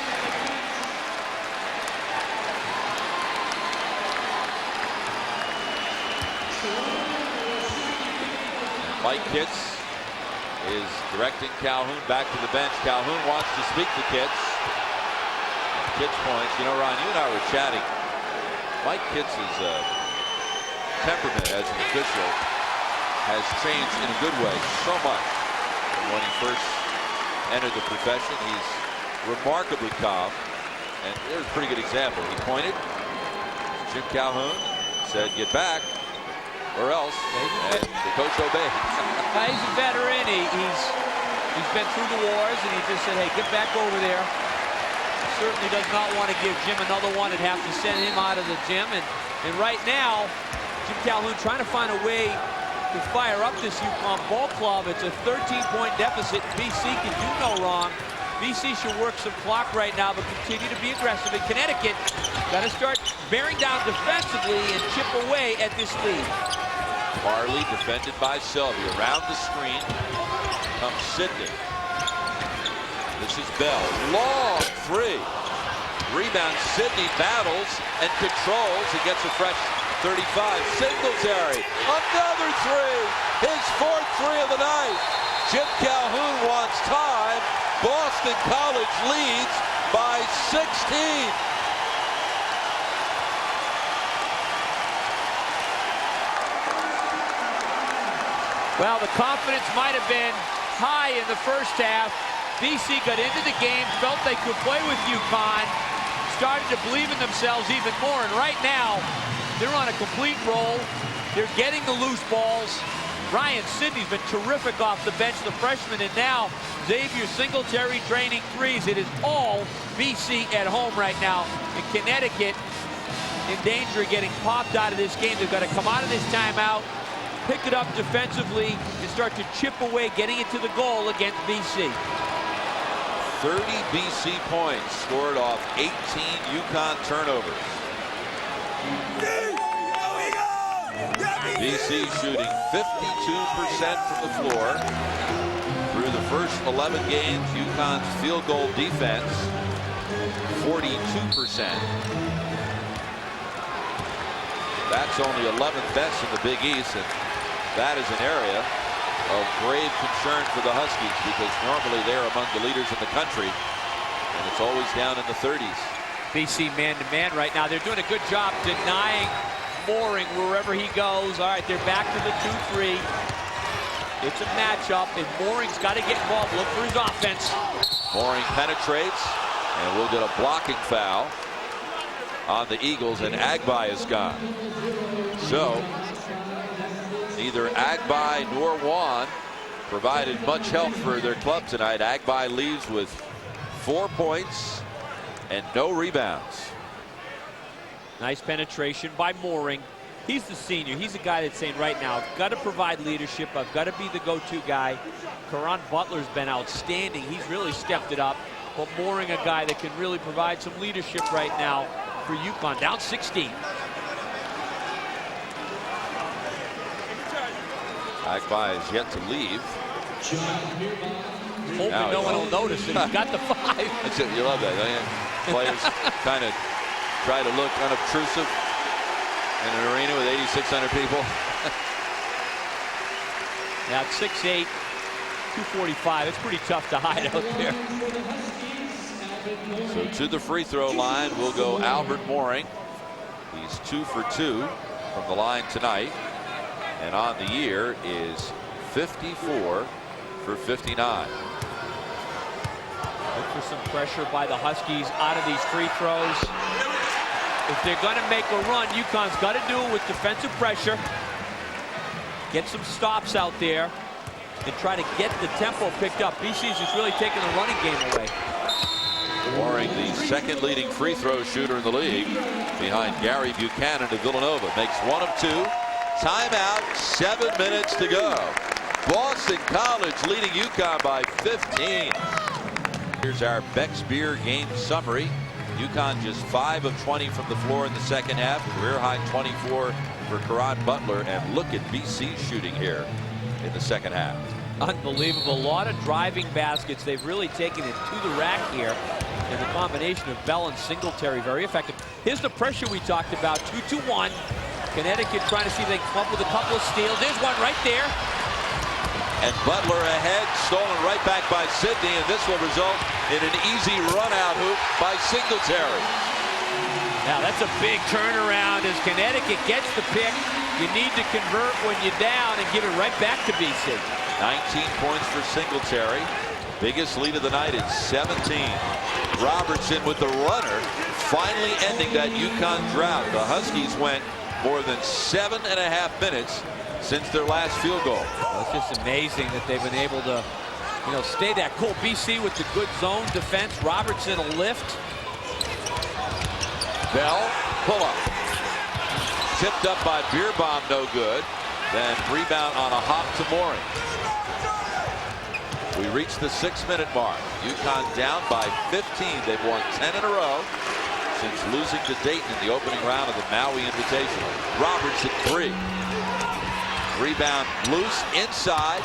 S1: Mike Kitts is directing Calhoun back to the bench. Calhoun wants to speak to Kitts. Kitts points. You know, Ron, you and I were chatting. Mike Kitts' temperament as an official has changed in a good way so much from when he first entered the profession. He's remarkably calm, and there's a pretty good example. He pointed. Jim Calhoun said, "Get back, or else," and the coach obeyed.
S3: He's a veteran. He's been through the wars, and he just said, "Hey, get back over there." He certainly does not want to give Jim another one and have to send him out of the gym. And right now, Jim Calhoun trying to find a way to fire up this Uconn ball club. It's a 13-point deficit. BC can do no wrong. BC should work some clock right now, but continue to be aggressive. And Connecticut got to start bearing down defensively and chip away at this lead.
S1: Farley defended by Selby. Around the screen comes Sidney. This is Bell. Long three. Rebound. Sidney battles and controls. He gets a fresh 35. Singletary. Another three. His 4th three of the night. Jim Calhoun wants time. Boston College leads by 16.
S3: Well, the confidence might have been high in the first half. BC got into the game, felt they could play with Uconn, started to believe in themselves even more, and right now, they're on a complete roll. They're getting the loose balls. Ryan Sidney's been terrific off the bench, the freshman, and now Xavier Singletary draining threes. It is all BC at home right now. And Connecticut in danger of getting popped out of this game. They've got to come out of this timeout, pick it up defensively, and start to chip away, getting it to the goal against BC.
S1: 30 BC points scored off 18 Uconn turnovers. BC shooting 52% from the floor. Through the first 11 games, Uconn's field goal defense, 42%. That's only 11th best in the Big East, and that is an area of grave concern for the Huskies because normally they're among the leaders in the country, and it's always down in the 30s.
S3: BC man-to-man right now. They're doing a good job denying Mooring wherever he goes. All right, they're back to the 2-3. It's a matchup, and Mooring's got to get involved. Look for his offense.
S1: Mooring penetrates, and we'll get a blocking foul on the Eagles, and Agbai is gone. So neither Agbai nor Juan provided much help for their club tonight. Agbai leaves with 4 points and no rebounds.
S3: Nice penetration by Mooring. He's the senior. He's a guy that's saying right now, I've got to provide leadership. I've got to be the go-to guy. Caron Butler's been outstanding. He's really stepped it up. But Mooring, a guy that can really provide some leadership right now for Uconn. Down 16.
S1: Agbai is yet to leave.
S3: Hoping no one will notice that he's got the 5.
S1: That's it. You love that, don't you? Players kind of try to look unobtrusive in an arena with 8,600 people.
S3: Now it's 6'8", 245. It's pretty tough to hide out there.
S1: So to the free throw line will go Albert Mooring. He's 2 for 2 from the line tonight, and on the year is 54 for 59.
S3: Look for some pressure by the Huskies out of these free throws. If they're going to make a run, Uconn's got to do it with defensive pressure. Get some stops out there and try to get the tempo picked up. BC's just really taking the running game away.
S1: Mooring, the second leading free throw shooter in the league, behind Gary Buchanan of Villanova, makes one of two. Timeout, 7 minutes to go. Boston College leading Uconn by 15. Here's our Beck's Beer game summary. Uconn just 5 of 20 from the floor in the second half. Career high 24 for Caron Butler. And look at BC shooting here in the second half.
S3: Unbelievable. A lot of driving baskets. They've really taken it to the rack here. And the combination of Bell and Singletary very effective. Here's the pressure we talked about. 2-2-1. Connecticut trying to see if they can come up with a couple of steals. There's one right there.
S1: And Butler ahead, stolen right back by Sidney, and this will result in an easy run-out hoop by Singletary.
S3: Now that's a big turnaround as Connecticut gets the pick. You need to convert when you're down and give it right back to BC.
S1: 19 points for Singletary. Biggest lead of the night is 17. Robertson with the runner, finally ending that Uconn drought. The Huskies went more than 7.5 minutes since their last field goal.
S3: Well, it's just amazing that they've been able to, stay that cool. BC with the good zone defense. Robertson a lift.
S1: Bell, pull up. Tipped up by Beerbaum, no good. Then rebound on a hop to Mooring. We reach the 6-minute mark. Uconn down by 15. They've won 10 in a row since losing to Dayton in the opening round of the Maui Invitational. Robertson 3. Rebound loose inside.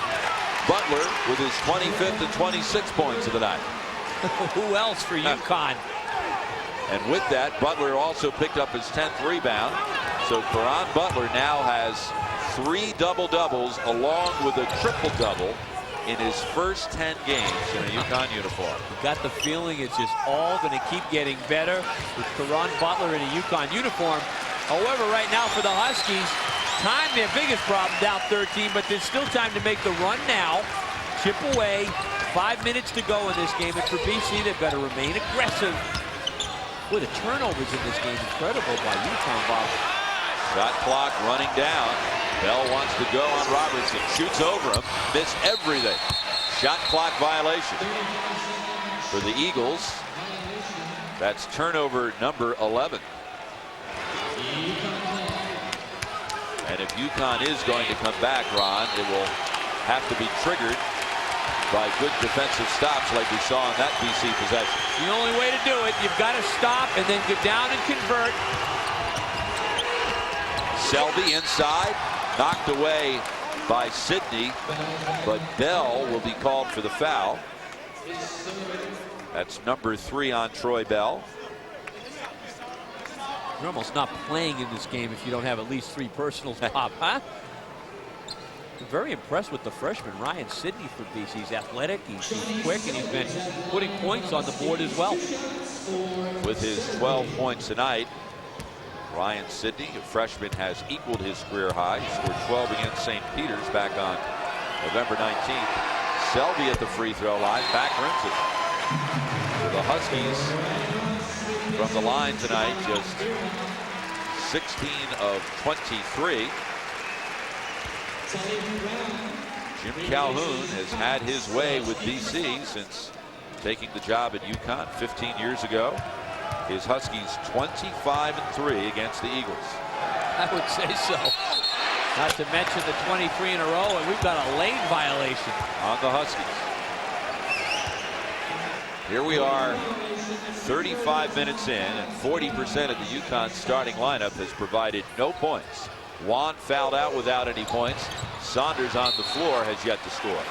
S1: Butler with his 25th and 26 points of the night.
S3: Who else for Uconn?
S1: And with that, Butler also picked up his 10th rebound. So Caron Butler now has 3 double-doubles along with a triple-double in his first 10 games in a Uconn uniform.
S3: You got the feeling it's just all going to keep getting better with Caron Butler in a Uconn uniform. However, right now for the Huskies, time their biggest problem, down 13, but there's still time to make the run now. Chip away. 5 minutes to go in this game. And for BC, they've got to remain aggressive. Boy, the turnovers in this game, incredible by Uconn, Bob.
S1: Shot clock running down. Bell wants to go on Robertson. Shoots over him. Missed everything. Shot clock violation. For the Eagles, that's turnover number 11. And if Uconn is going to come back, Ron, it will have to be triggered by good defensive stops like we saw in that BC possession.
S3: The only way to do it, you've got to stop and then go down and convert.
S1: Selby inside, knocked away by Sidney, but Bell will be called for the foul. That's number 3 on Troy Bell.
S3: You're almost not playing in this game if you don't have at least 3 personals, Bob, huh? I'm very impressed with the freshman, Ryan Sidney, for BC. He's athletic, he's quick, and he's been putting points on the board as well.
S1: With his 12 points tonight, Ryan Sidney, a freshman, has equaled his career high. He scored 12 against St. Peter's back on November 19th. Selby at the free throw line, back rims it. For the Huskies, from the line tonight, just 16 of 23. Jim Calhoun has had his way with BC since taking the job at Uconn 15 years ago. His Huskies 25-3 against the Eagles.
S3: I would say so. Not to mention the 23 in a row, and we've got a lane violation
S1: on the Huskies. Here we are, 35 minutes in, and 40% of the Uconn starting lineup has provided no points. Juan fouled out without any points. Saunders on the floor has yet to score.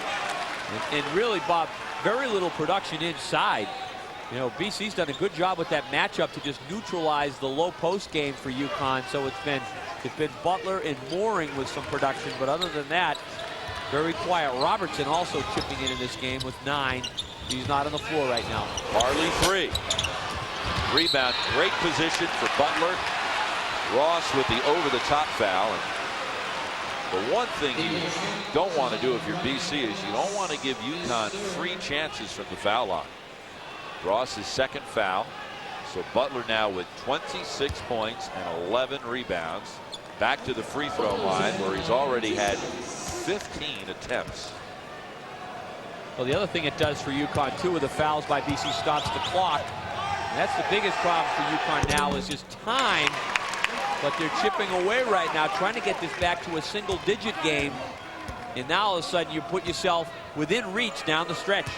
S3: And really, Bob, very little production inside. BC's done a good job with that matchup to just neutralize the low post game for Uconn. So it's been Butler and Mooring with some production, but other than that, very quiet. Robertson also chipping in this game with 9. He's not on the floor right now.
S1: Harley 3. Rebound, great position for Butler. Ross with the over-the-top foul. And the one thing you don't want to do if you're BC is you don't want to give Uconn 3 chances from the foul line. Ross's second foul. So Butler now with 26 points and 11 rebounds. Back to the free throw line where he's already had 15 attempts.
S3: Well, the other thing it does for Uconn, too, with the fouls by BC stops the clock. And that's the biggest problem for Uconn now is just time. But they're chipping away right now, trying to get this back to a single-digit game. And now all of a sudden you put yourself within reach down the stretch.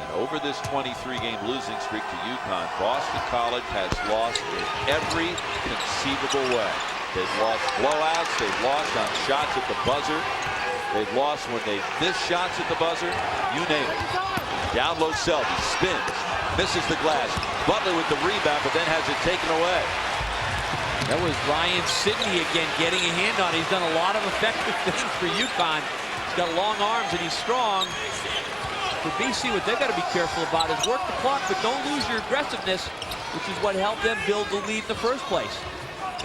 S1: And over this 23-game losing streak to Uconn, Boston College has lost in every conceivable way. They've lost blowouts, they've lost on shots at the buzzer, they've lost when they miss shots at the buzzer, you name it. Down low Selby, spins, misses the glass. Butler with the rebound, but then has it taken away.
S3: That was Ryan Sidney again getting a hand on it. He's done a lot of effective things for Uconn. He's got long arms and he's strong. For BC, what they've got to be careful about is work the clock, but don't lose your aggressiveness, which is what helped them build the lead in the first place.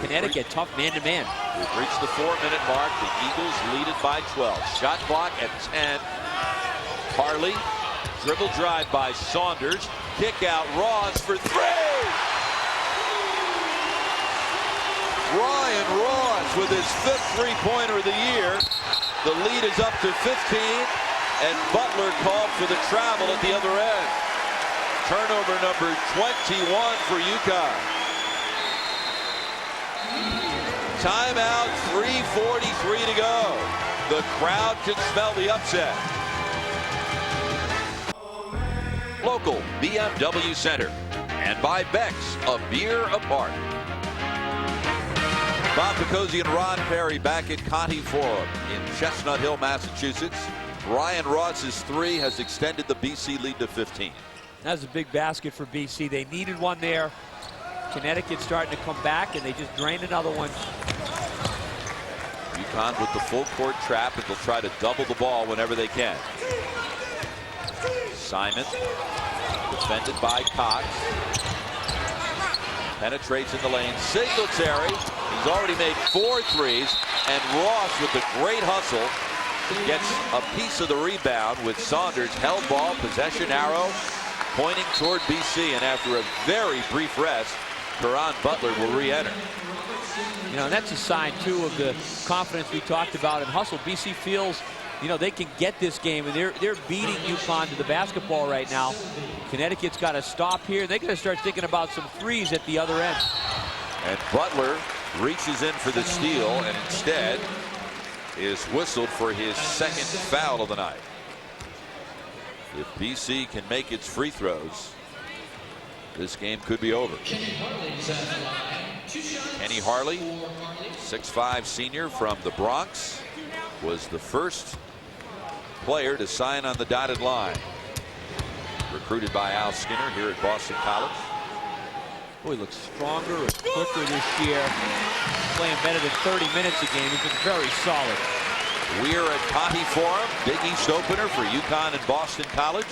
S3: Connecticut, tough man-to-man.
S1: We've reached the 4-minute mark. The Eagles lead it by 12. Shot clock at 10. Harley, dribble drive by Saunders. Kick out Ross for 3. Ryan Ross with his 5th three-pointer of the year. The lead is up to 15, and Butler called for the travel at the other end. Turnover number 21 for Uconn. Timeout, 3:43 to go. The crowd can smell the upset. Local BMW Center, and by Beck's, a beer apart. Bob Picozzi and Ron Perry back at Conti Forum in Chestnut Hill, Massachusetts. Ryan Ross's 3 has extended the BC lead to 15.
S3: That was a big basket for BC. They needed one there. Connecticut starting to come back, and they just drained another one.
S1: Uconn with the full court trap, and they'll try to double the ball whenever they can. Simon, defended by Cox. Penetrates in the lane. Singletary. He's already made 4 threes, and Ross with the great hustle gets a piece of the rebound with Saunders. Held ball, possession arrow, pointing toward BC, and after a very brief rest, Caron Butler will re-enter.
S3: You know, and that's a sign, too, of the confidence we talked about in hustle. BC feels, you know, they can get this game, and they're beating Uconn to the basketball right now. Connecticut's got to stop here. They got to start thinking about some threes at the other end.
S1: And Butler reaches in for the steal, and instead is whistled for his 2nd foul of the night. If BC can make its free throws, this game could be over. Kenny Harley, 6'5" senior from the Bronx, was the first player to sign on the dotted line. Recruited by Al Skinner here at Boston College.
S3: Boy, he looks stronger and quicker this year. Playing better than 30 minutes a game. He's been very solid.
S1: We're at Conti Forum, Big East opener for Uconn and Boston College.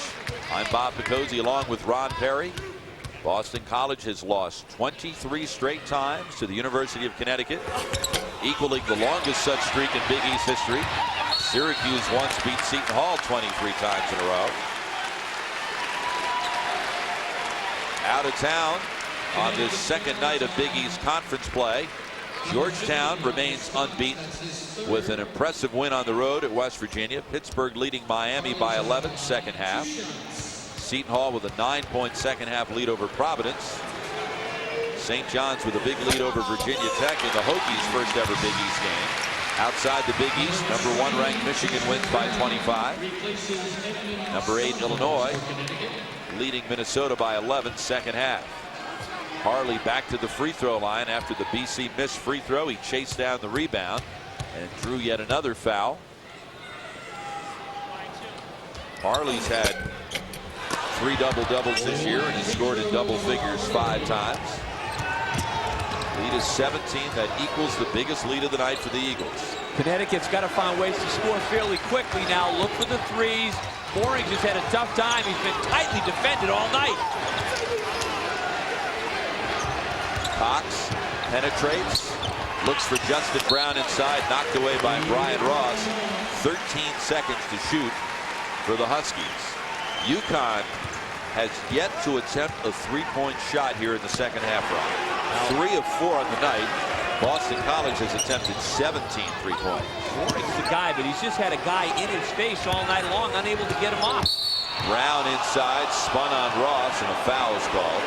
S1: I'm Bob Picozzi along with Ron Perry. Boston College has lost 23 straight times to the University of Connecticut, equaling the longest such streak in Big East history. Syracuse once beat Seton Hall 23 times in a row. Out of town on this 2nd night of Big East Conference play, Georgetown remains unbeaten with an impressive win on the road at West Virginia. Pittsburgh leading Miami by 11 second half. Seton Hall with a 9-point second half lead over Providence. St. John's with a big lead over Virginia Tech in the Hokies' first ever Big East game. Outside the Big East, number 1 ranked Michigan wins by 25. Number 8 Illinois leading Minnesota by 11 second half. Harley back to the free throw line after the BC missed free throw. He chased down the rebound and drew yet another foul. Harley's had 3 double-doubles this year and has scored in double figures 5 times. Lead is 17. That equals the biggest lead of the night for the Eagles.
S3: Connecticut's got to find ways to score fairly quickly now. Look for the threes. Moorings has had a tough time. He's been tightly defended all night.
S1: Cox penetrates, looks for Justin Brown inside, knocked away by Brian Ross. 13 seconds to shoot for the Huskies. Uconn has yet to attempt a 3-point shot here in the second half run. 3 of 4 on the night. Boston College has attempted 17 3-pointers.
S3: Mooring's the guy, but he's just had a guy in his face all night long, unable to get him off.
S1: Brown inside, spun on Ross, and a foul is called.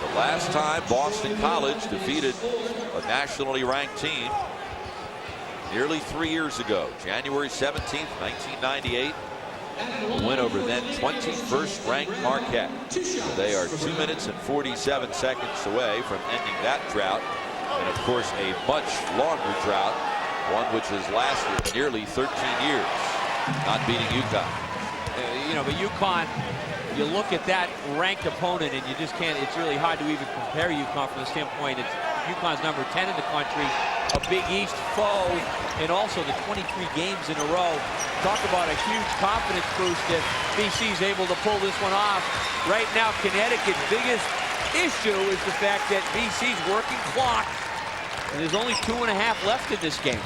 S1: The last time Boston College defeated a nationally ranked team, nearly 3 years ago, January 17th, 1998. A win over then 21st ranked Marquette. So they are 2 minutes and 47 seconds away from ending that drought. And of course, a much longer drought, one which has lasted nearly 13 years, not beating Uconn.
S3: You know, but Uconn, you look at that ranked opponent and you just can't, it's really hard to even compare Uconn from the standpoint. It's Uconn's number 10 in the country, a Big East foe, and also the 23 games in a row. Talk about a huge confidence boost if BC's able to pull this one off. Right now, Connecticut's biggest issue is the fact that BC's working clock, and there's only 2.5 left in this game.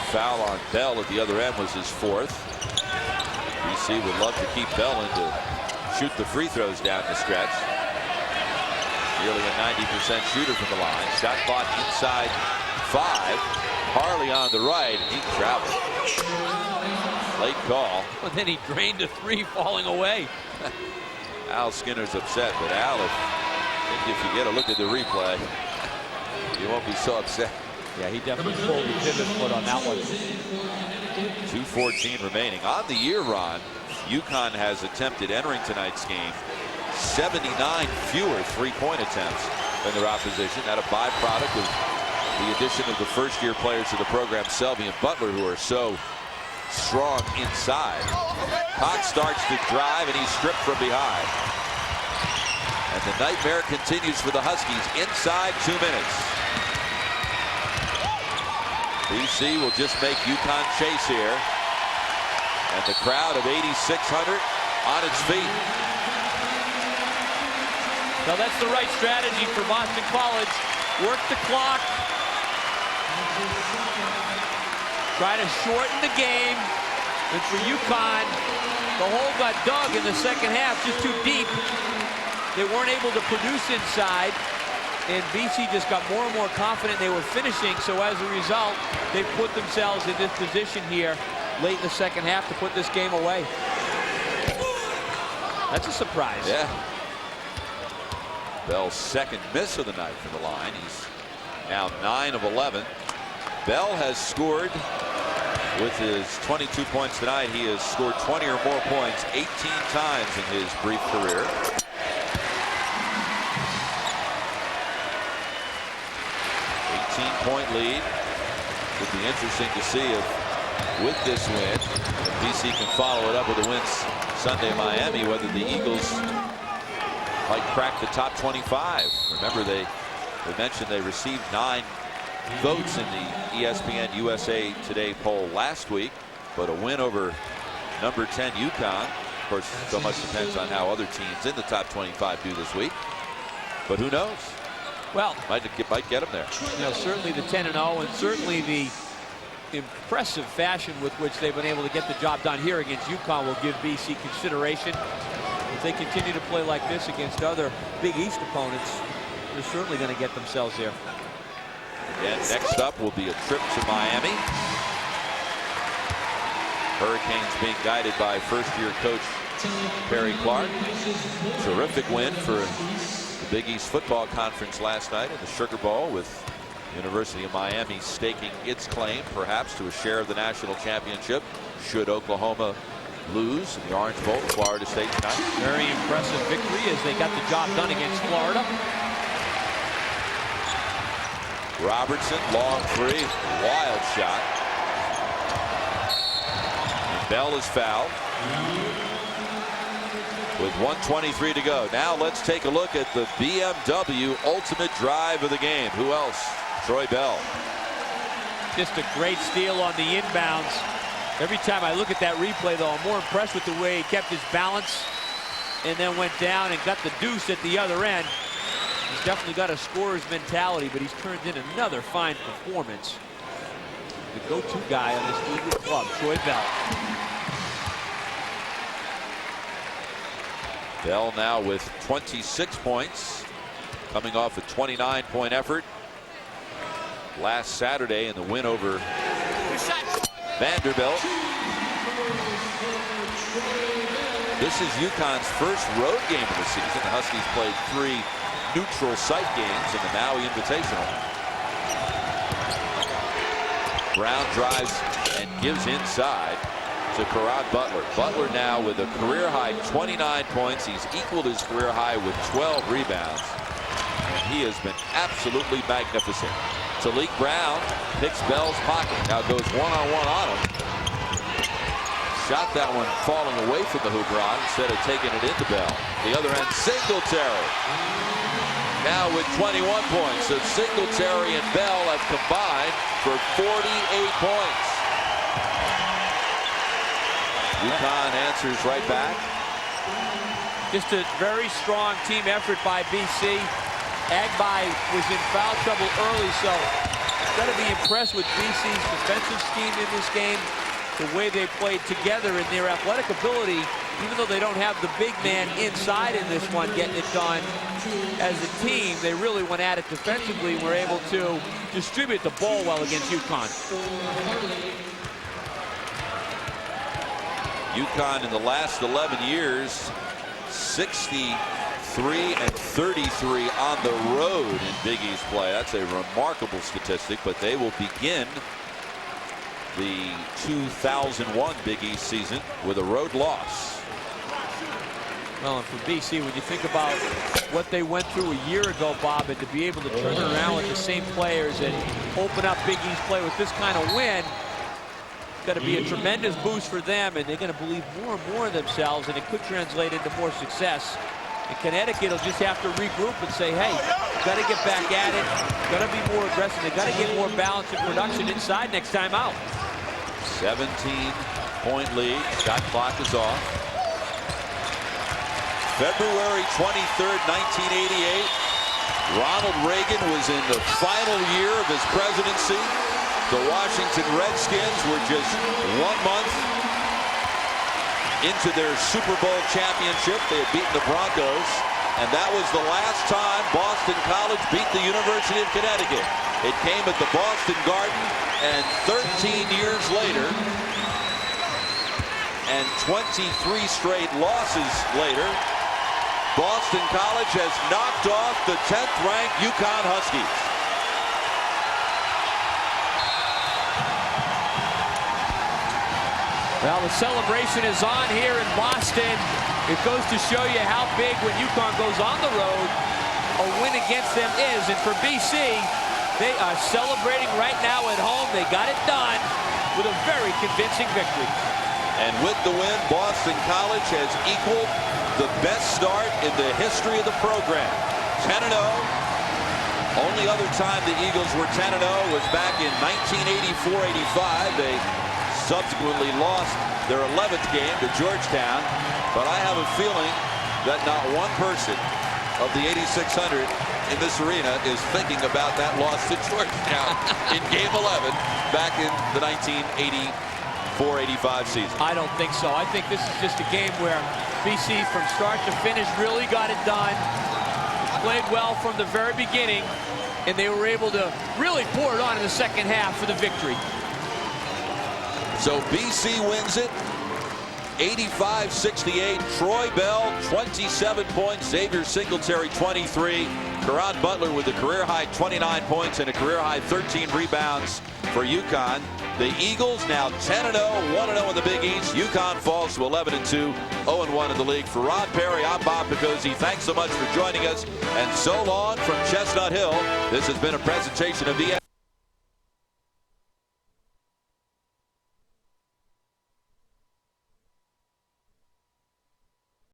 S1: Foul on Bell at the other end was his 4th. BC would love to keep Bell in to shoot the free throws down the stretch. Nearly a 90% shooter from the line. Shot clock inside 5. Harley on the right. He traveled. Late call.
S3: But then he drained a 3 falling away.
S1: Al Skinner's upset, but Al, if you get a look at the replay, you won't be so upset.
S3: Yeah, he definitely pulled the pivot foot on that one.
S1: 2:14 remaining. On the year, Ron, Uconn has attempted, entering tonight's game, 79 fewer 3-point attempts than their opposition. That a byproduct of the addition of the first-year players to the program, Selby and Butler, who are so strong inside. Cox starts to drive, and he's stripped from behind. And the nightmare continues for the Huskies inside 2 minutes. BC will just make Uconn chase here. And the crowd of 8,600 on its feet.
S3: Now that's the right strategy for Boston College. Work the clock. Try to shorten the game. And for Uconn, the hole got dug in the second half, just too deep. They weren't able to produce inside. And BC just got more and more confident they were finishing. So as a result, they put themselves in this position here late in the second half to put this game away. That's a surprise.
S1: Yeah. Bell's second miss of the night from the line. He's now 9 of 11. Bell has scored with his 22 points tonight. He has scored 20 or more points 18 times in his brief career. Point lead. Would be interesting to see if, with this win, if BC can follow it up with a win Sunday in Miami, whether the Eagles might crack the top 25. Remember, they mentioned they received 9 votes in the ESPN USA Today poll last week, but a win over number 10 Uconn. Of course, so much depends on how other teams in the top 25 do this week. But who knows?
S3: Well,
S1: might get them there.
S3: You know, certainly the 10-0, and certainly the impressive fashion with which they've been able to get the job done here against Uconn will give BC consideration. If they continue to play like this against other Big East opponents, they're certainly going to get themselves there.
S1: And next up will be a trip to Miami. Hurricanes being guided by first-year coach Perry Clark. Terrific win for the Big East Football Conference last night in the Sugar Bowl, with University of Miami staking its claim perhaps to a share of the national championship should Oklahoma lose in the Orange Bowl to Florida State tonight.
S3: Very impressive victory as they got the job done against Florida.
S1: Robertson, long 3, wild shot. And Bell is fouled with 1:23 to go. Now let's take a look at the BMW ultimate drive of the game. Who else? Troy Bell.
S3: Just a great steal on the inbounds. Every time I look at that replay, though, I'm more impressed with the way he kept his balance and then went down and got the deuce at the other end. He's definitely got a scorer's mentality, but he's turned in another fine performance. The go-to guy on this Eagle club, Troy Bell.
S1: Bell now with 26 points, coming off a 29-point effort last Saturday in the win over Vanderbilt. This is Uconn's first road game of the season. The Huskies played 3 neutral site games in the Maui Invitational. Brown drives and gives inside to Caron Butler. Butler now with a career-high 29 points. He's equaled his career high with 12 rebounds. And he has been absolutely magnificent. Talik Brown picks Bell's pocket. Now goes one-on-one on him. Shot that one falling away from the hoop rod instead of taking it into Bell. The other end, Singletary. Now with 21 points. So Singletary and Bell have combined for 48 points. Uconn answers right back.
S3: Just a very strong team effort by BC. Agbai was in foul trouble early, so got to be impressed with BC's defensive scheme in this game. The way they played together in their athletic ability, even though they don't have the big man inside in this one getting it done as a team, they really went at it defensively and were able to distribute the ball well against Uconn.
S1: Uconn in the last 11 years, 63 and 33 on the road in Big East play. That's a remarkable statistic, but they will begin the 2001 Big East season with a road loss.
S3: Well, and for BC, when you think about what they went through a year ago, Bob, and to be able to turn it around with the same players and open up Big East play with this kind of win, it's got to be a tremendous boost for them, and they're going to believe more and more in themselves, and it could translate into more success. And Connecticut will just have to regroup and say, hey, got to get back at it, got to be more aggressive, they got to get more balance and production inside next time out.
S1: 17-point lead. Shot clock is off. February 23rd, 1988. Ronald Reagan was in the final year of his presidency. The Washington Redskins were just 1 month into their Super Bowl championship. They had beaten the Broncos, and that was the last time Boston College beat the University of Connecticut. It came at the Boston Garden, and 13 years later, and 23 straight losses later, Boston College has knocked off the 10th-ranked Uconn Huskies.
S3: Well, the celebration is on here in Boston. It goes to show you how big when Uconn goes on the road, a win against them is. And for BC, they are celebrating right now at home. They got it done with a very convincing victory.
S1: And with the win, Boston College has equaled the best start in the history of the program. 10-0. Only other time the Eagles were 10-0 was back in 1984-85. They subsequently lost their 11th game to Georgetown. But I have a feeling that not one person of the 8,600 in this arena is thinking about that loss to Georgetown in Game 11 back in the 1984-85 season.
S3: I don't think so. I think this is just a game where BC from start to finish really got it done. Played well from the very beginning, and they were able to really pour it on in the second half for the victory.
S1: So BC wins it 85-68. Troy Bell 27 points, Xavier Singletary 23. Caron Butler with a career-high 29 points and a career-high 13 rebounds for Uconn. The Eagles now 10-0, 1-0 in the Big East. Uconn falls to 11-2, 0-1 in the league. For Ron Perry, I'm Bob Picozzi. Thanks so much for joining us, and so long from Chestnut Hill. This has been a presentation of ESPN.